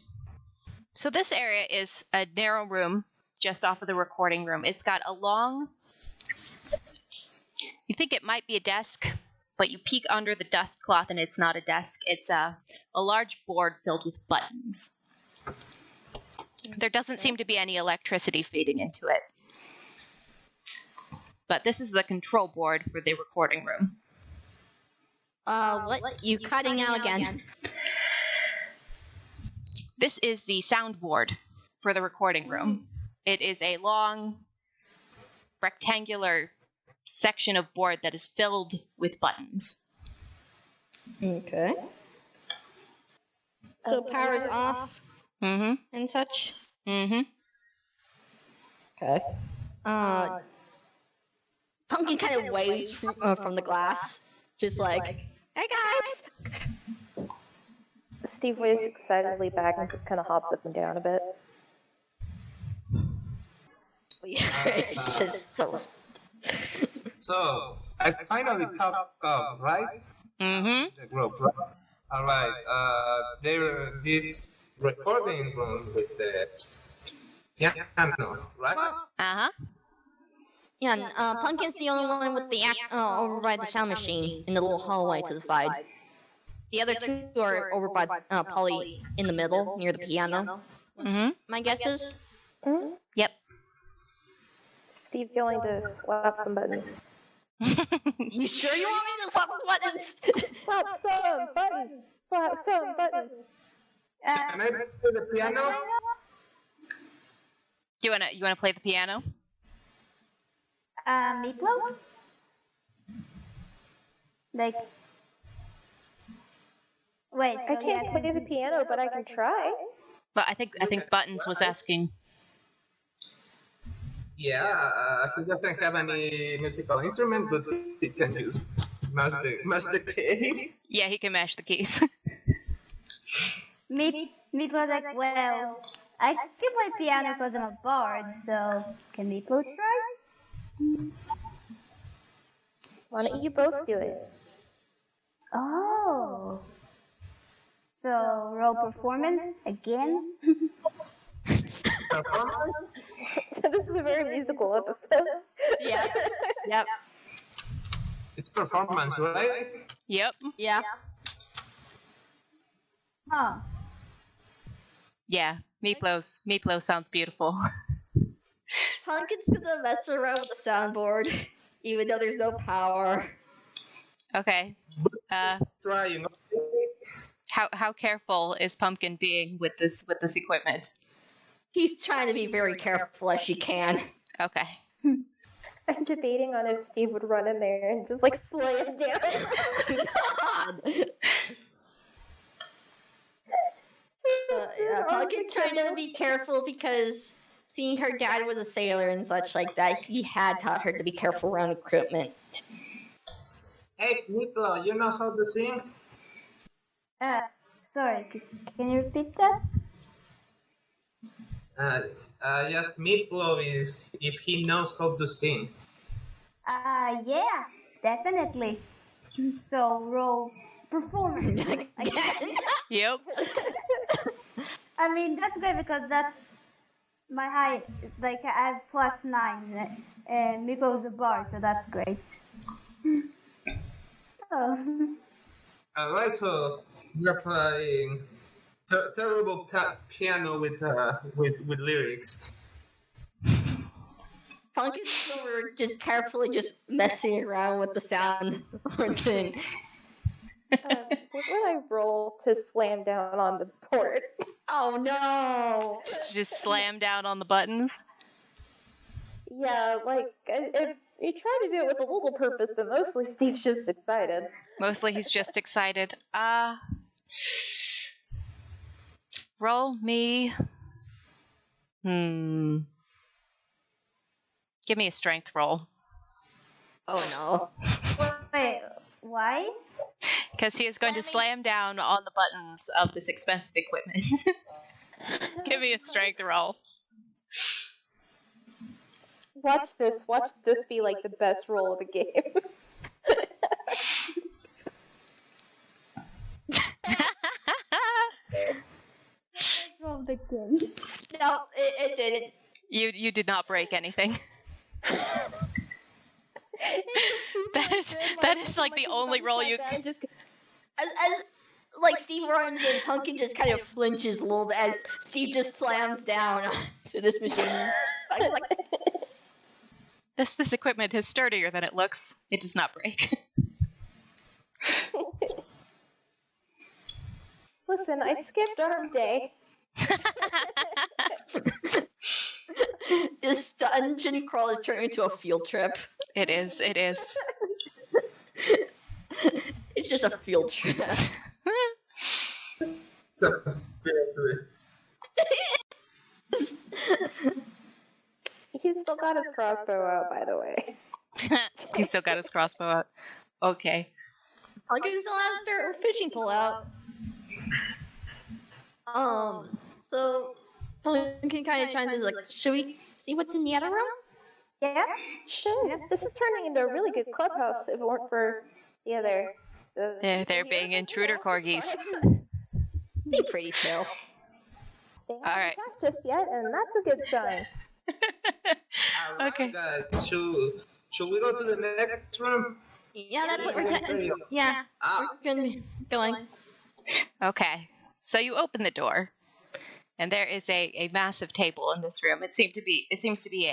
A: So this area is a narrow room just off of the recording room. It's got a long... You think it might be a desk, but you peek under the dust cloth and it's not a desk. It's a large board filled with buttons. There doesn't seem to be any electricity feeding into it. But this is the control board for the recording room.
D: What? You cutting out again?
A: This is the soundboard for the recording room. It is a long, rectangular section of board that is filled with buttons.
D: Okay. So power's off
A: Mm-hmm.
D: and such?
A: Mm-hmm.
D: Okay. Pumpkin kind of waves from the glass, just like, hey guys!
C: Steve waves excitedly back and just kind of hops up and down a bit.
D: It's just so...
E: So, I finally caught up, right?
A: Mm-hmm.
E: The group, right? Alright, there this recording room with the piano, right?
A: Uh-huh.
D: Yeah, and, Pumpkin's the only one with the over by the sound machine in the little hallway to the side. The other two are over by Polly in the middle near the piano.
A: Mm-hmm.
D: My guess is.
C: Mm-hmm.
A: Yep.
C: Steve's yelling to slap some buttons.
D: You sure you want me to slap the buttons?
C: Slap some buttons! Slap some buttons!
E: Can I play the piano?
A: You wanna play the piano?
B: Meepllow? Like... Wait,
C: I can't play the piano, but I can try.
A: Well, I think Buttons was asking.
E: Yeah, he doesn't have any musical instrument, but he can use mash the case.
A: Yeah, he can mash the keys.
B: Meepllow like, well, I can play piano because I'm a bard, so can Meepllow try?
C: Why don't you both do it?
B: Oh. So roll performance again.
E: Performance?
C: This is a very musical episode.
D: Yeah. Yep.
E: It's performance, right?
A: Yep.
D: Yeah.
B: Huh.
A: Yeah. Meepllow sounds beautiful.
D: Pumpkin's gonna mess around with the soundboard, even though there's no power.
A: Okay.
E: Trying.
A: How careful is Pumpkin being with this equipment?
D: He's trying to be very careful as she can.
A: Okay.
C: I'm debating on if Steve would run in there and just like slay him down.
D: God. Yeah, Pumpkin's trying to be careful because seeing her dad was a sailor and such like that, he had taught her to be careful around equipment.
E: Hey, Meepllow, you know how to sing?
B: Sorry, can you repeat that?
E: I asked Meepllow is if he knows how to sing.
B: Yeah, definitely. So roll performance again.
A: Yep.
B: I mean, that's great because that's my height. Like, I have +9, and Miko's a bard, so that's great. Oh.
E: Alright, so we're playing terrible piano with lyrics.
D: Pumpkin's over just carefully just messing around with the sound or thing.
C: What would I roll to slam down on the board?
D: Oh no!
A: Just slam down on the buttons.
C: Yeah, like, you try to do it with a little purpose, but mostly Steve's just excited.
A: Mostly he's just excited. Roll me. Give me a strength roll.
D: Oh no.
B: Wait, why?
A: Because he is going to slam down on the buttons of this expensive equipment. Give me a strength roll.
C: Watch this be like the best roll of the game.
B: Roll the game.
D: No, it didn't.
A: You did not break anything. that is like the only roll you.
D: As like Steve runs in, Pumpkin just kind of flinches a little bit as Steve just slams down to this machine.
A: This equipment is sturdier than it looks. It does not break.
C: Listen, I skipped arm day.
D: This dungeon crawl is turning into a field trip.
A: It is.
D: It's just a field trip.
C: He's still got his crossbow out, by the way.
A: He's still got his crossbow out. Okay.
D: Pumpkin still has their fishing pole out. So Pumpkin kind of chimes in like, should we see what's in the other room?
B: Yeah?
C: Sure. This is turning into a really good clubhouse if it weren't for the other...
A: They're being intruder corgis.
D: Be pretty chill.
C: They haven't
A: All right.
C: attacked us yet, and that's a good sign.
A: Okay.
E: Guys, should we go to the next room?
D: Yeah, that's what we're doing. Yeah, we're gonna be going.
A: Okay. So you open the door, and there is a massive table in this room. It seems to be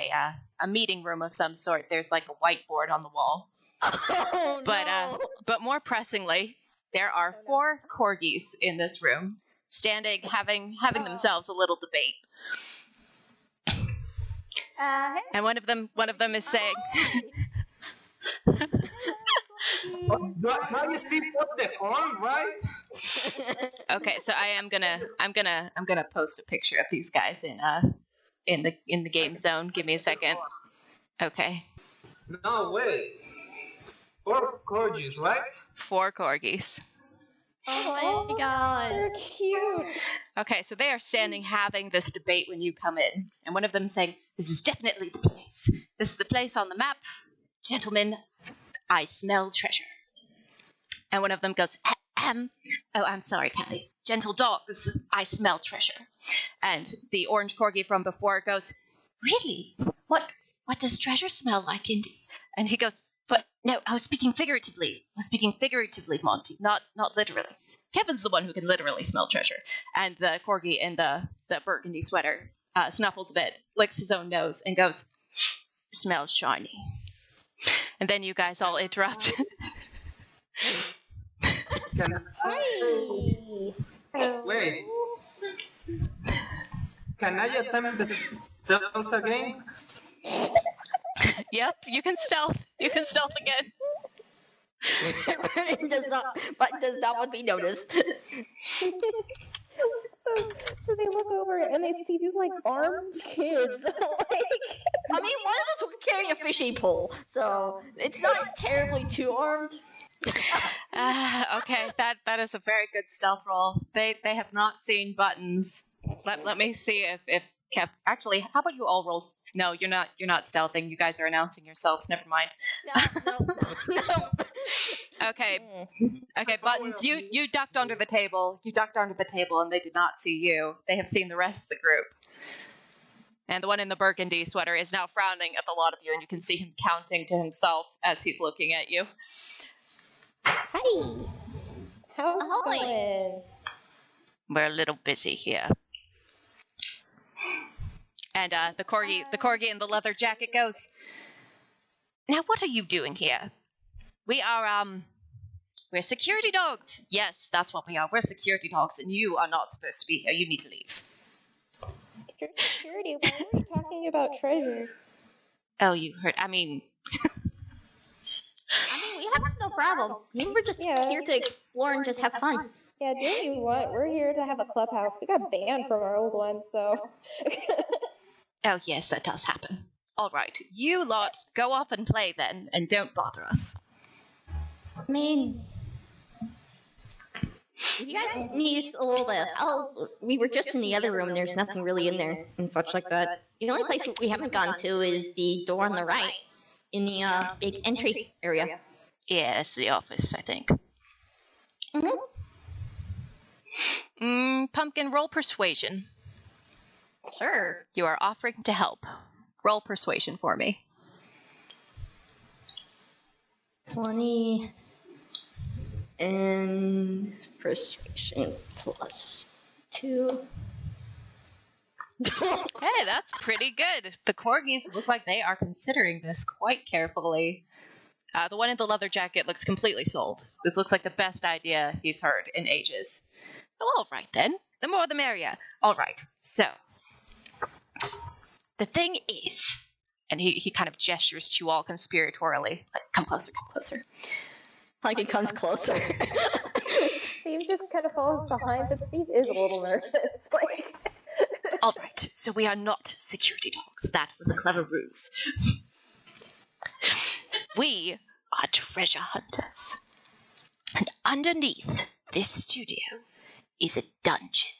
A: a meeting room of some sort. There's like a whiteboard on the wall.
D: Oh, no.
A: But more pressingly, there are 4 corgis in this room, standing, having themselves a little debate. And one of them is saying,
E: Now you still put the horn, right?
A: okay, so I'm gonna post a picture of these guys in the game zone. Give me a second. Okay.
E: No, wait. 4 corgis, right?
A: 4 corgis.
D: Oh my god.
C: They're cute.
A: Okay, so they are standing having this debate when you come in, and one of them saying, "This is definitely the place. This is the place on the map. Gentlemen, I smell treasure." And one of them goes, Oh, I'm sorry, Kelly. Gentle dogs, I smell treasure. And the orange corgi from before goes, really? What does treasure smell like, Indy? And he goes, but no, I was speaking figuratively. Monty, not literally. Kevin's the one who can literally smell treasure. And the corgi in the burgundy sweater snuffles a bit, licks his own nose, and goes, smells shiny. And then you guys all interrupt.
C: Hi.
E: Wait. Can I attempt the stealth again?
A: Yep, you can stealth. Again.
D: does not want to be noticed.
C: So they look over and they see these like armed kids.
D: I mean, one of us was carrying a fishing pole, so it's not terribly too armed.
A: Okay, that is a very good stealth roll. They have not seen buttons. Let me see if Kev. Actually, how about you all roll? No, you're not stealthing. You guys are announcing yourselves. Never mind.
D: No.
A: Okay, buttons. You ducked under the table. And they did not see you. They have seen the rest of the group. And the one in the burgundy sweater is now frowning at the lot of you, and you can see him counting to himself as he's looking at you.
C: Hi. How's it going?
A: We're a little busy here. And the corgi in the leather jacket goes, now what are you doing here? We are, we're security dogs. Yes, that's what we are. We're security dogs, and you are not supposed to be here. You need to leave.
C: If you're security, why are you talking about treasure?
A: Oh, you heard, I mean,
D: we have no problem. We were just here to explore and just have fun.
C: Yeah, do what you want. We're here to have a clubhouse. We got banned from our old one, so...
A: Oh, yes, that does happen. All right, you lot, go off and play then, and don't bother us.
D: I mean, if you guys need a little bit of help, we were just in the other room, there's nothing really in there and such like that. The only place we haven't gone to is the door on the right, in the big entry area.
A: Yeah, that's the office, I think. Pumpkin, roll persuasion.
D: Sure.
A: You are offering to help. Roll persuasion for me.
D: 20 and persuasion plus 2.
A: Hey, that's pretty good. The corgis look like they are considering this quite carefully. The one in the leather jacket looks completely sold. This looks like the best idea he's heard in ages. Oh, all right then. The more the merrier. All right, so the thing is, and he kind of gestures to you all conspiratorially, like, come closer.
D: Like it comes closer.
C: Steve just kind of falls behind, but Steve is a little nervous.
A: All right, so we are not security dogs. That was a clever ruse. We are treasure hunters. And underneath this studio is a dungeon.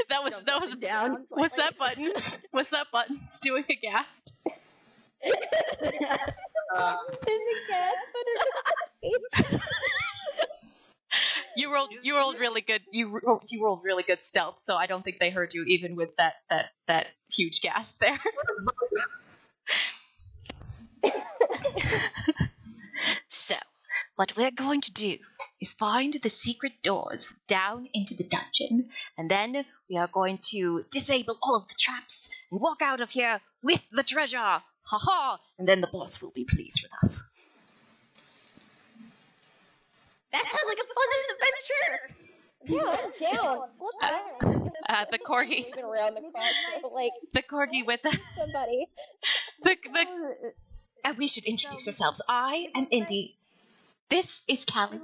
A: That was
D: down.
A: Was that Buttons? Was that Buttons doing a gasp?
C: There's a gasp under
A: You rolled really good. You rolled really good stealth, so I don't think they heard you even with that huge gasp there. So, what we're going to do is find the secret doors down into the dungeon, and then we are going to disable all of the traps and walk out of here with the treasure. Ha ha! And then the boss will be pleased with us.
D: That sounds like a fun adventure!
C: Yeah, down. What's that?
A: The corgi.
C: Moving around the crossroad, like
A: The corgi with the
C: somebody.
A: we should introduce ourselves. I am Indy. This is Callie.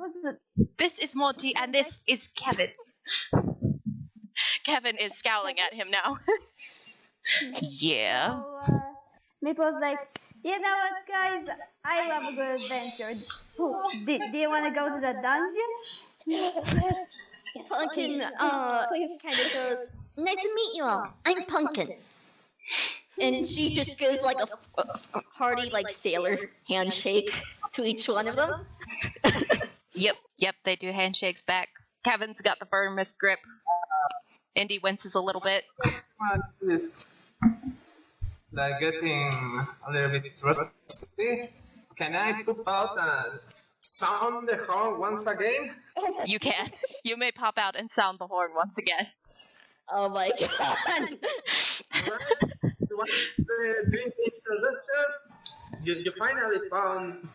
A: This is Monty, and this is Kevin. Kevin is scowling at him now. Yeah.
B: So, Meeple's like, you know what, guys? I love a good adventure. Do you want to go to the dungeon?
C: Yes.
D: Pumpkin,
C: Please.
D: kind of goes, nice to meet you all. I'm Pumpkin. and she just gives like a hearty like sailor handshake to each one of them.
A: Yep, they do handshakes back. Kevin's got the firmest grip. Indy winces a little bit.
E: It's like getting a little bit rusty. Can I pop out and sound the horn once again?
A: You can. You may pop out and sound the horn once again.
D: Oh my god!
E: You want to do the introduction? You finally found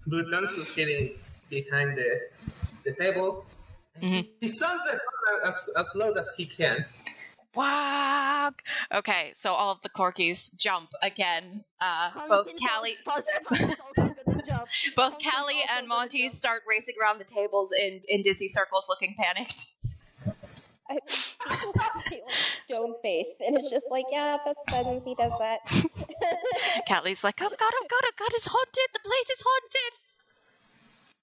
E: Buttons who's getting behind the table.
A: Mm-hmm.
E: He sounds the horn as loud as he can.
A: Whack! Okay, so all of the corgis jump again. Both Callie and Monty start racing around the tables in dizzy circles, looking panicked.
C: People like stone face, and it's just like, yeah, that's Buttons, he does that.
A: Callie's like, oh god, it's haunted! The place is haunted!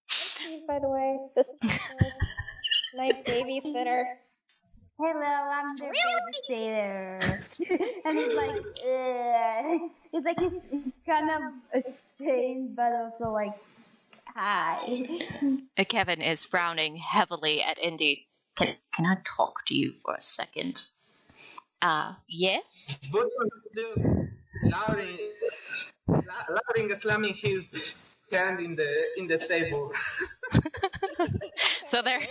C: Steve, by the way, this is my babysitter.
B: Hello, I'm the babysitter. And he's like he's kind of ashamed, but also like, hi.
A: Kevin is frowning heavily at Indy. Can I talk to you for a second? Yes?
E: Buttons just louding, slamming his hand in the table.
A: So they're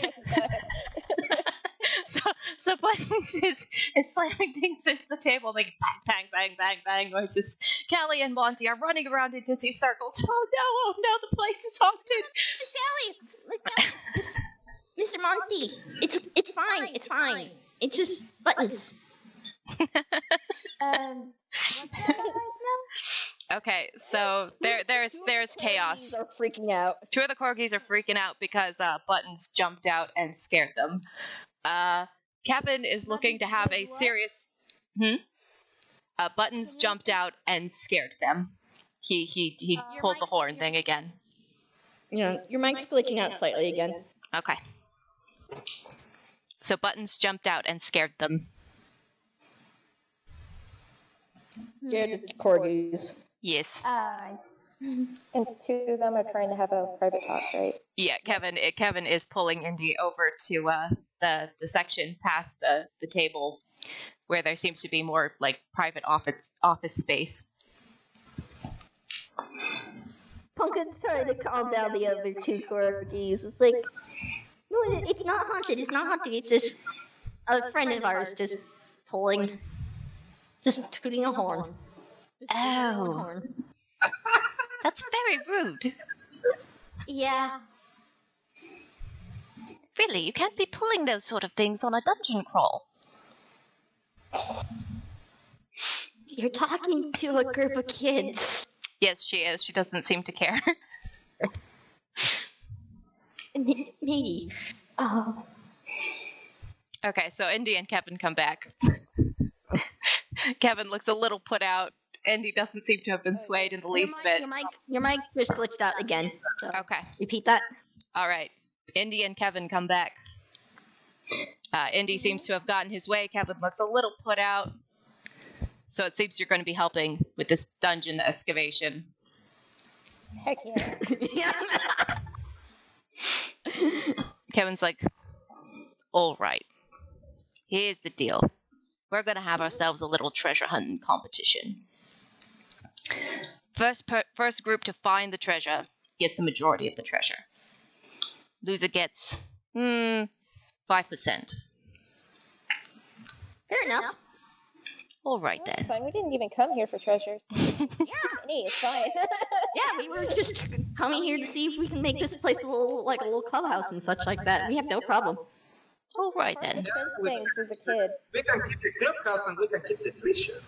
A: so Buttons is slamming things into the table, making bang, bang, bang, bang, bang noises. Callie and Monty are running around in dizzy circles. Oh no, the place is haunted.
D: Sally, Mr. Monty, it's fine. It's just Buttons.
B: What's that right now?
A: Okay, so there's chaos.
C: Are freaking out.
A: Two of the corgis are freaking out because Buttons jumped out and scared them. Kevin is looking to have a serious. Buttons jumped out and scared them. He pulled the horn thing again.
D: You know, your mic's glitching out slightly again.
A: Okay. So Buttons jumped out and scared them.
D: Scared the corgis.
A: Yes.
C: And two of them are trying to have a private talk, right?
A: Yeah, Kevin is pulling Indy over to the section past the table where there seems to be more like private office space.
D: Pumpkin's trying to calm down the other two corgis. It's like, no, it's not haunted. It's just a friend of ours just tooting a horn.
A: Oh. That's very rude.
D: Yeah.
A: Really, you can't be pulling those sort of things on a dungeon crawl.
D: You're talking to a group of kids.
A: Yes, she is. She doesn't seem to care.
D: Maybe. Oh.
A: Okay, so Indy and Kevin come back. Kevin looks a little put out. Indy doesn't seem to have been swayed in the least bit.
D: Your mic just glitched out again. So
A: Okay.
D: repeat that.
A: All right. Indy and Kevin come back. Indy seems to have gotten his way. Kevin looks a little put out. So it seems you're going to be helping with this dungeon excavation.
C: Heck yeah.
A: Kevin's like, all right. Here's the deal. We're going to have ourselves a little treasure hunting competition. First group to find the treasure gets the majority of the treasure. Loser gets 5%.
D: Fair enough.
A: All right
C: It's
A: then.
C: fine. We didn't even come here for treasures. It's fine.
D: Yeah, we were just coming here to see if we can make this place a little clubhouse and such like that. We have no problem.
A: All right
C: Fence
A: then.
C: things as a kid.
E: We can keep the clubhouse and we can keep the treasure.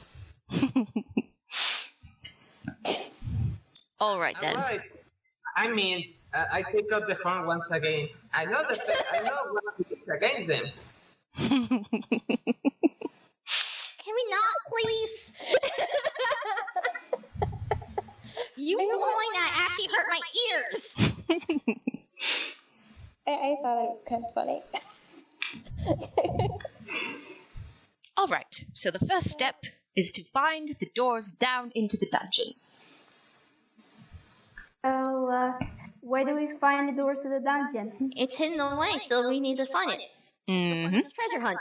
A: All right then.
E: Alright. I mean, I pick up the horn once again. I know what it's against them.
D: Can we not, please? You blowing that actually hurt my ears.
C: I thought it was kind of funny.
A: All right. So the first step is to find the doors down into the dungeon.
B: Oh, where do we find the doors to the dungeon?
D: It's hidden away, so we need to find it.
A: Mm-hmm.
D: It's a treasure hunt.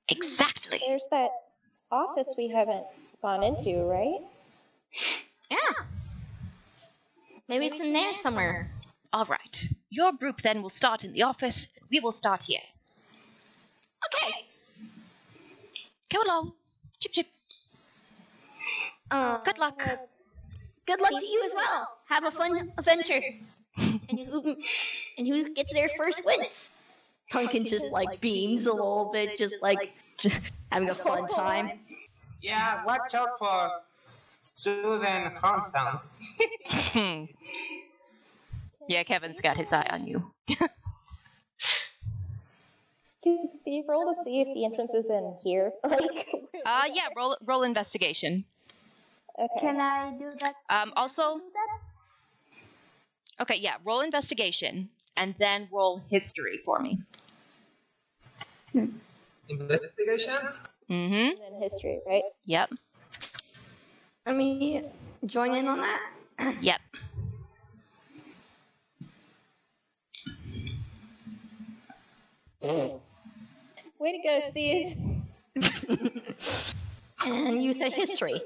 A: Exactly.
C: There's that office we haven't gone into, right?
D: Yeah. Maybe it's in there somewhere.
A: All right. Your group then will start in the office. We will start here.
D: Okay.
A: Go along. Chip, chip. Good luck.
D: Good luck to you as well. Have a fun adventure. and who gets there first wins. Pumpkin just like beams a little bit, just having a fun time.
E: Yeah, watch out for soothing horn sounds.
A: Yeah, Kevin's got his eye on you.
C: Can Steve roll to see if the entrance is in here?
A: Yeah, roll investigation.
C: Okay.
B: Can I do that?
A: Also, okay, yeah, roll investigation, and then roll history for me.
E: Investigation?
A: Mm-hmm.
C: And then history, right?
A: Yep.
D: Let me join in on that.
A: Yep.
C: Way to go, Steve.
D: And you said history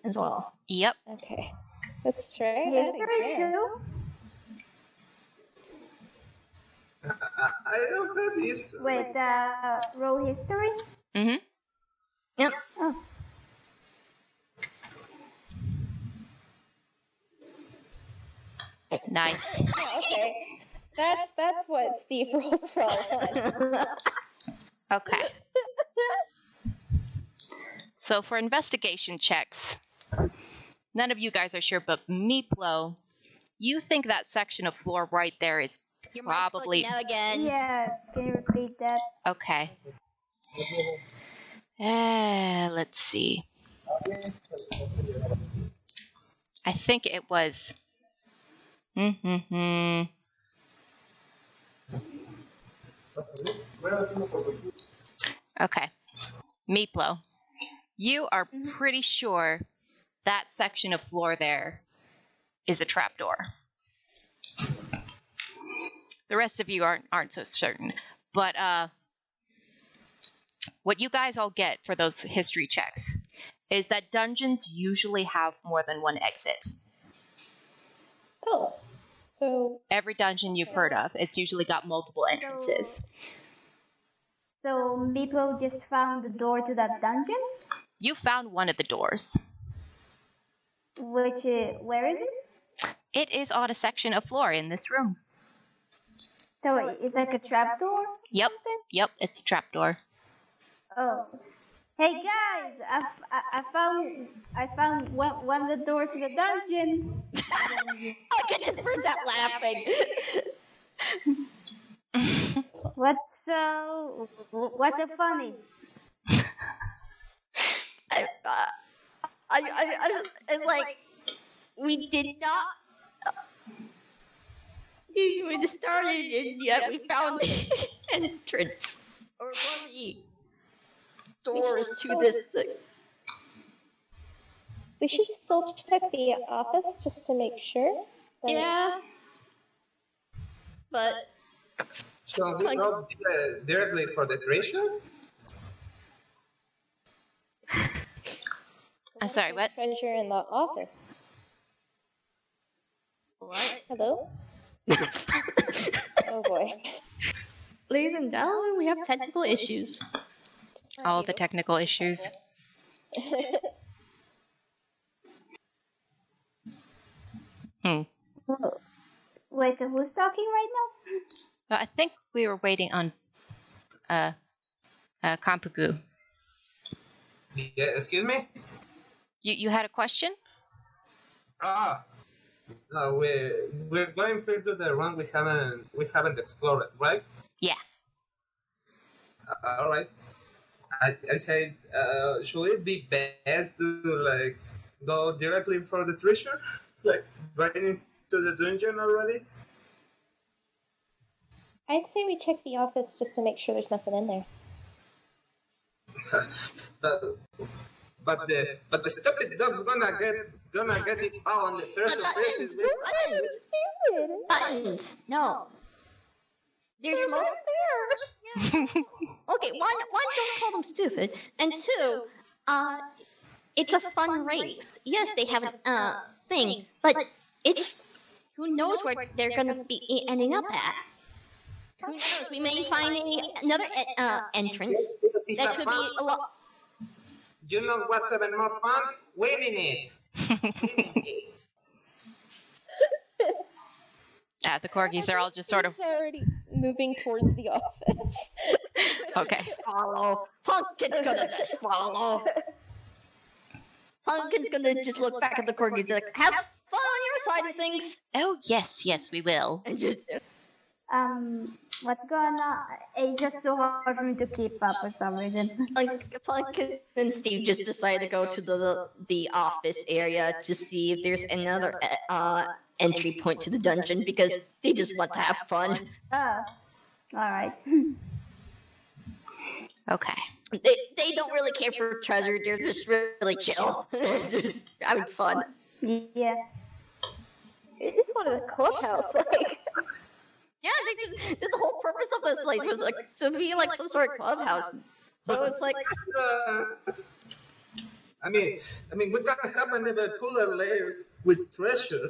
D: as well.
A: Yep.
C: Okay. Let's try that
B: History
C: again.
B: too?
E: I don't have history.
B: Wait, roll history?
A: Mm-hmm.
D: Yep.
B: Oh.
A: Nice.
C: Oh, okay. That's what Steve rolls well on.
A: Okay. So for investigation checks, none of you guys are sure, but Meepllow, you think that section of floor right there is probably...
D: Now again.
B: Yeah, can you repeat that?
A: Okay. Let's see. I think it was... Okay. Meepllow, you are pretty sure that section of floor there is a trapdoor. The rest of you aren't so certain. But what you guys all get for those history checks is that dungeons usually have more than one exit.
C: Oh. So
A: Every dungeon you've heard of, it's usually got multiple entrances.
B: So Meepllow just found the door to that dungeon?
A: You found one of the doors.
B: Where is it?
A: It is on a section of floor in this room.
B: So it's like a trapdoor?
A: Yep, it's a trapdoor.
B: Oh. Hey guys, I found one of the doors to the dungeon.
D: I can just burst out laughing.
B: What's so funny?
D: I like, we did not even started, and yet we found an entrance or one of the doors to this thing.
C: we should still check the office just to make sure. But
D: Yeah, but
E: So we go directly for the treasure?
A: I'm sorry, what?
C: Treasure in the office.
D: what?
C: Hello? Oh boy.
D: Ladies and gentlemen, we have technical issues.
A: All the technical issues.
B: Wait, so who's talking right now?
A: Well, I think we were waiting on Kanpukugu.
E: Yeah, excuse me?
A: You had a question?
E: No, we're going first to the one we haven't explored, right?
A: Yeah.
E: All right. I said, should it be best to go directly for the treasure, right into the dungeon already?
C: I'd say we check the office just to make sure there's nothing in there.
E: but the stupid dog's gonna get its paw on the treasure faces.
D: Buttons. No. There's more there. Okay, one, don't call them stupid, and two, it's a fun race. Yes, they have a thing, but it's who knows where they're gonna be ending up at. Who knows? We may find another entrance that could be a lot.
E: You know what's even more fun? Winning it.
A: The corgis are all just sort of...
C: already moving towards the office.
A: Okay.
D: Follow. Pumpkin's gonna just follow. Pumpkin's gonna just look back at the corgis like, have fun on your side of things.
A: Oh, yes, we will.
D: And just,
B: What's going on? It's just so hard for me to keep up for some reason.
D: like, Pumpkin and Steve just decided to go to the office area to see if there's another entry point to the dungeon because they just want to have fun.
B: Oh, alright.
A: Okay.
D: They don't really care for treasure. They're just really chill. They're just having fun.
B: Yeah.
C: I just wanted a clubhouse, like.
D: Yeah, the whole purpose of this place was like to be like some sort of clubhouse. So it's like,
E: I mean, we gotta have another cooler layer with treasure.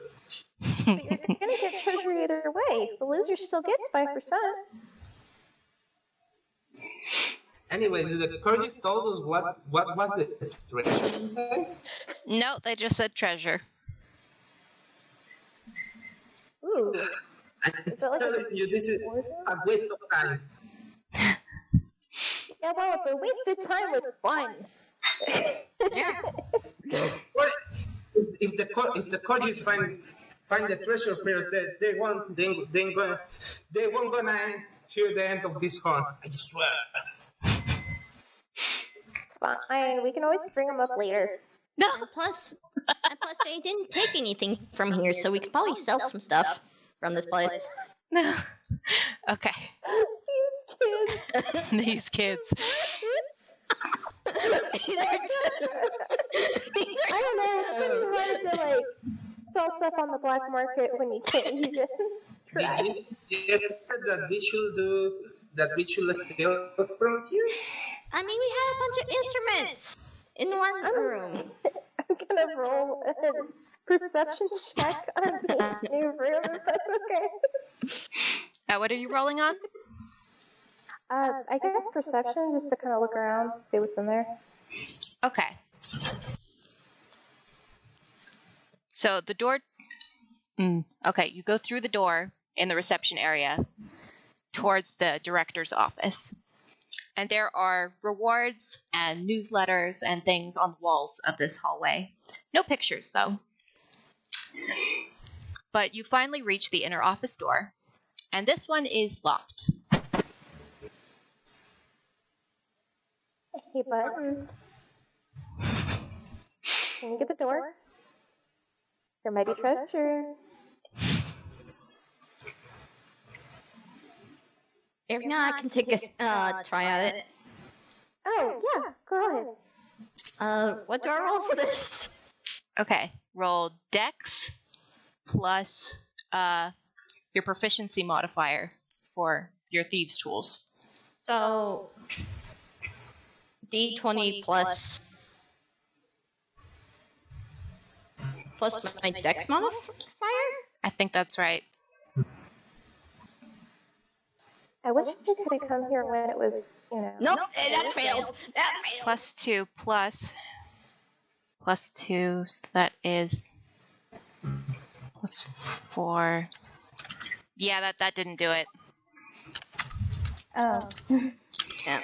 C: But you're gonna get treasure either way. The loser still gets 5%.
E: Anyways, the Kurgis told us what was the treasure inside?
A: No, they just said treasure.
C: Ooh.
E: I'm telling you, this is a waste of time.
C: Yeah, well, it's a wasted time with fun.
E: Well, if the Kurgis find the treasure first, they won't gonna hear the end of this horn. I just swear.
C: It's fine. We can always string them up later.
A: No.
D: and plus they didn't take anything from here, so we could probably sell some stuff from this place.
A: No. Okay.
C: These kids.
A: These kids.
C: I don't know. It's pretty hard to like sell stuff on the black market when you can't even try.
E: Did you hear that we should steal from here?
D: I mean, we had a bunch of instruments in one room.
C: I'm gonna roll a perception check on the new room, if that's okay.
A: What are you rolling on?
C: I guess perception, just to kind of look around, see what's in there.
A: Okay. So the door... Okay, you go through the door in the reception area towards the director's office. And there are rewards and newsletters and things on the walls of this hallway. No pictures, though. But you finally reach the inner office door. And this one is locked.
C: Hey, Buttons. Can you get the door? There might be treasure.
D: If not, I can take a try at it.
C: Oh, yeah, go ahead.
D: What do I roll for this?
A: Okay, roll Dex plus your proficiency modifier for your thieves' tools.
D: So, D20 plus my Dex modifier?
A: I think that's right.
C: I wish you could have come here when it was,
D: Nope, that failed. That failed.
A: +2 +2, so that is +4. Yeah, that didn't do it.
B: Oh.
D: Yeah.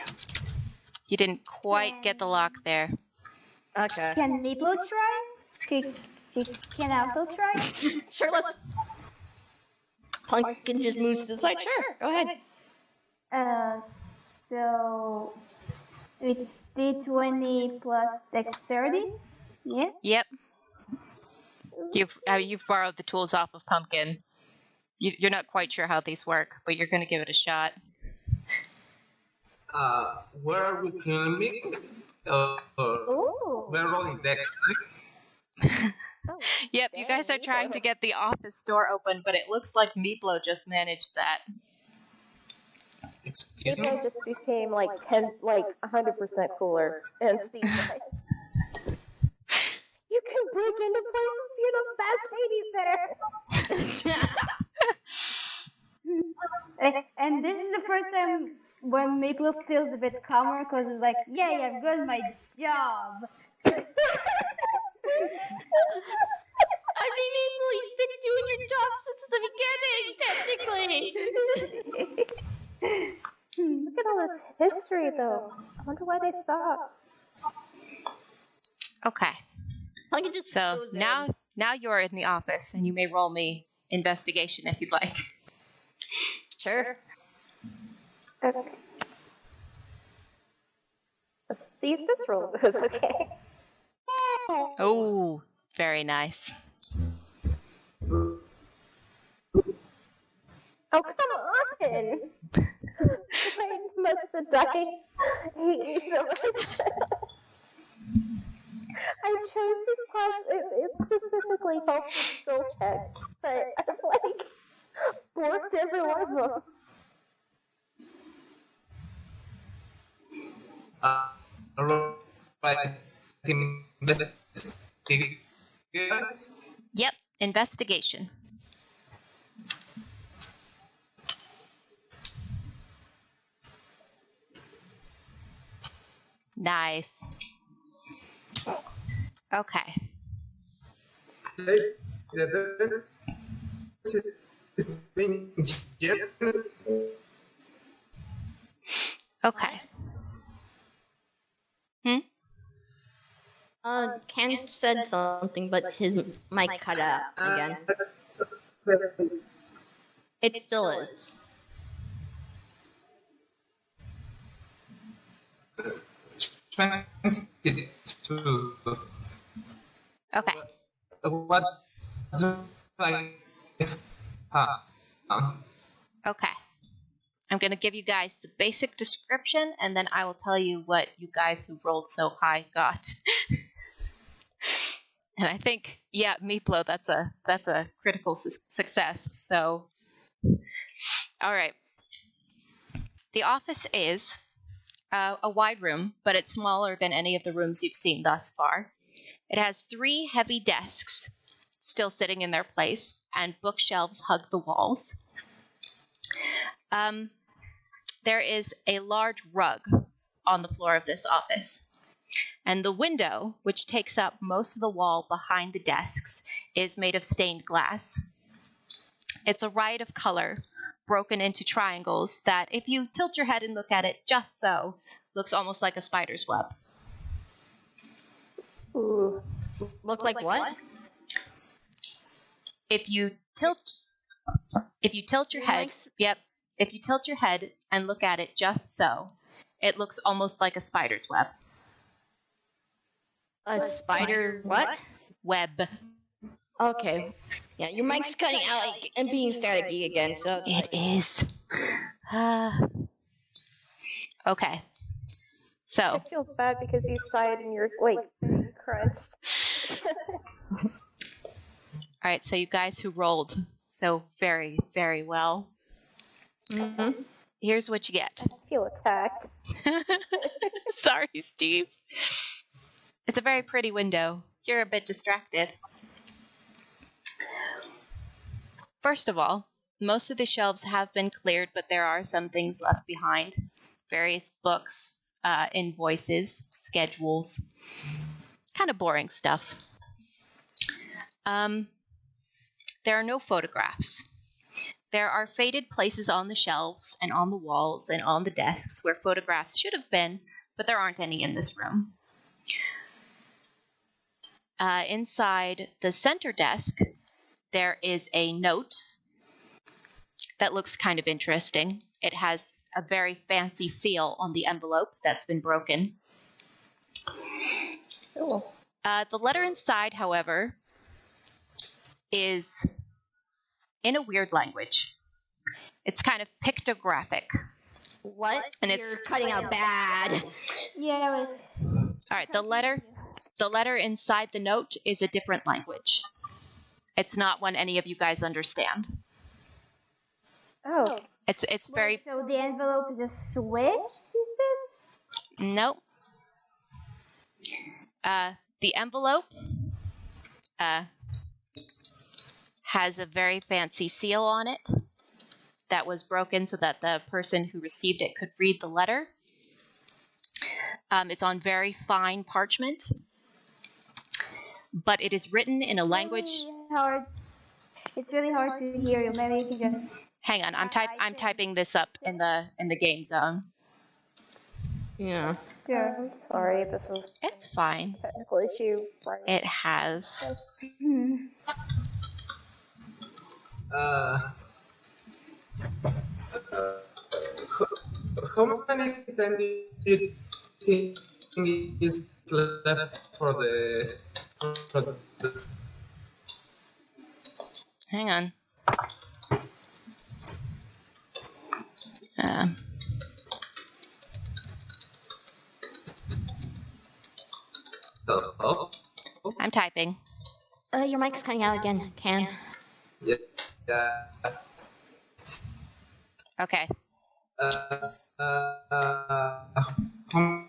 A: You didn't quite get the lock there.
D: Okay.
B: Can Meepllow try? She can also try?
D: Sure, let's... Pumpkin just moves to the side. Sure, go ahead.
B: So it's D20 plus dexterity. Yeah.
A: Yep. You've borrowed the tools off of Pumpkin. You're not quite sure how these work, but you're going to give it a shot.
E: Where are we filming?
C: Ooh.
E: We're rolling dex.
C: Oh,
A: Yep, you guys are trying to get the office door open, but it looks like Meepllow just managed that.
E: Excuse me?
C: Meepllow just became like 100% cooler and Steve's like, you can break into places. You're the best babysitter.
B: And this is the first time when Meepllow feels a bit calmer because it's like, yay, I've got my job.
D: I've been doing your job since the beginning, technically.
C: Look at all this history, though. I wonder why they stopped.
A: Okay.
D: I can just
A: So
D: goes in.
A: now you're in the office, and you may roll me investigation if you'd like.
D: Sure.
C: Okay. Let's see if this roll goes okay.
A: Oh, very nice.
C: Oh, come on! Why must the die hate me so much? I chose this class, it specifically helps with skill checks, but I've borked every one of them.
E: Right.
A: Yep, investigation. Nice. Okay. Okay.
D: Ken said something, but his mic cut out again. It still is.
A: Okay.
E: What do I
A: Okay. I'm going to give you guys the basic description, and then I will tell you what you guys who rolled so high got. And I think, yeah, Meepllow, that's a critical success. So, all right. The office is a wide room, but it's smaller than any of the rooms you've seen thus far. It has 3 heavy desks still sitting in their place, and bookshelves hug the walls. There is a large rug on the floor of this office. And the window, which takes up most of the wall behind the desks, is made of stained glass. It's a riot of color, broken into triangles that, if you tilt your head and look at it just so, looks almost like a spider's web.
C: Ooh.
D: Look like what?
A: If you tilt your head, yep, if you tilt your head and look at it just so, it looks almost like a spider's web.
D: A spider what?
A: Web.
D: Okay. Yeah, your mic's cutting out and being staticky again, so...
A: It is. Okay. So.
C: I feel bad because you sighed and you're, being crunched.
A: All right, so you guys who rolled so very, very well.
D: Mm-hmm.
A: Here's what you get.
C: I feel attacked.
A: Sorry, Steve. It's a very pretty window. You're a bit distracted. First of all, most of the shelves have been cleared, but there are some things left behind. Various books, invoices, schedules. Kind of boring stuff. There are no photographs. There are faded places on the shelves and on the walls and on the desks where photographs should have been, but there aren't any in this room. Inside the center desk, there is a note that looks kind of interesting. It has a very fancy seal on the envelope that's been broken.
C: Cool.
A: The letter inside, however, is in a weird language. It's kind of pictographic.
D: What?
A: And
D: You're
A: it's
D: cutting out bad.
B: Yeah,
A: all right. The letter The letter inside the note is a different language. It's not one any of you guys understand.
C: Oh,
A: It's very...
B: So the envelope is a switch, you said?
A: Nope. The envelope has a very fancy seal on it that was broken so that the person who received it could read the letter. It's on very fine parchment, but it is written in a language...
B: It's really hard to hear you. Maybe you can just...
A: Hang on, I'm typing this up in the game zone.
D: Yeah.
B: Sure.
C: I'm sorry, this is
A: It's fine.
C: a technical issue. Right.
A: It has.
E: How many time do you think is left for the...
A: Hang on.
E: Oh,
A: I'm typing.
D: Your mic's cutting out again, Can.
E: yeah.
A: Okay.
E: How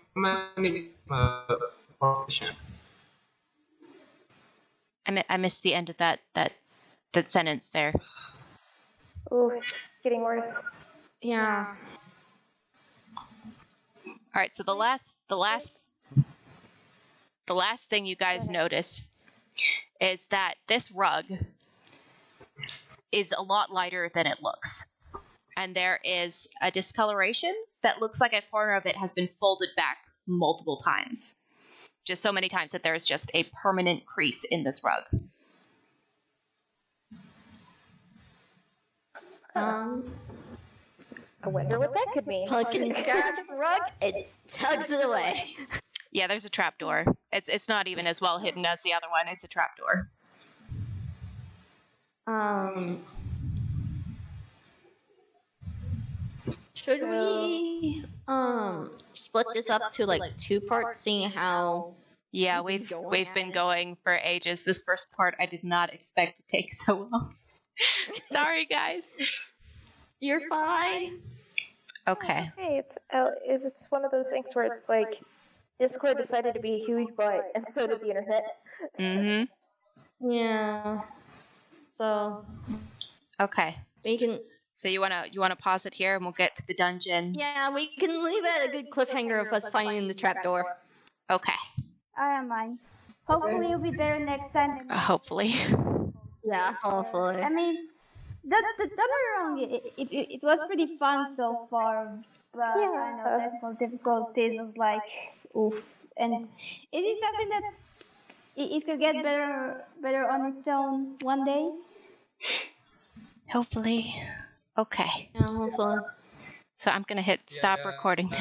E: many for session?
A: I missed the end of that sentence there.
C: Ooh, it's getting worse.
D: Yeah.
A: All right, so the last thing you guys notice is that this rug is a lot lighter than it looks. And there is a discoloration that looks like a corner of it has been folded back multiple times. Just so many times that there is just a permanent crease in this rug.
C: I wonder what that could mean.
D: Pumpkin grabs the rug and tugs it away.
A: Yeah, there's a trapdoor. It's not even as well hidden as the other one. It's a trapdoor.
D: Should we split this up to like two parts, seeing how...
A: Yeah, we've been going for ages. This first part I did not expect to take so long. Sorry, guys.
D: You're fine.
A: Okay.
C: Hey, it's one of those things where it's like Discord decided to be a huge butt, and so did the internet.
A: Mm-hmm.
D: Yeah. So
A: Okay.
D: we can...
A: So you wanna pause it here and we'll get to the dungeon?
D: Yeah, we can leave it at a good cliffhanger of us finding the trapdoor.
A: Okay.
B: I don't mind. Hopefully it'll be better next time.
A: Hopefully.
D: Yeah, hopefully.
B: I mean, don't get me wrong, it was pretty fun so far, but I know technical difficulties was like, oof. And it is something that it could get better on its own one day.
A: Hopefully. Okay.
D: Yeah, hopefully.
A: So I'm gonna hit stop recording now.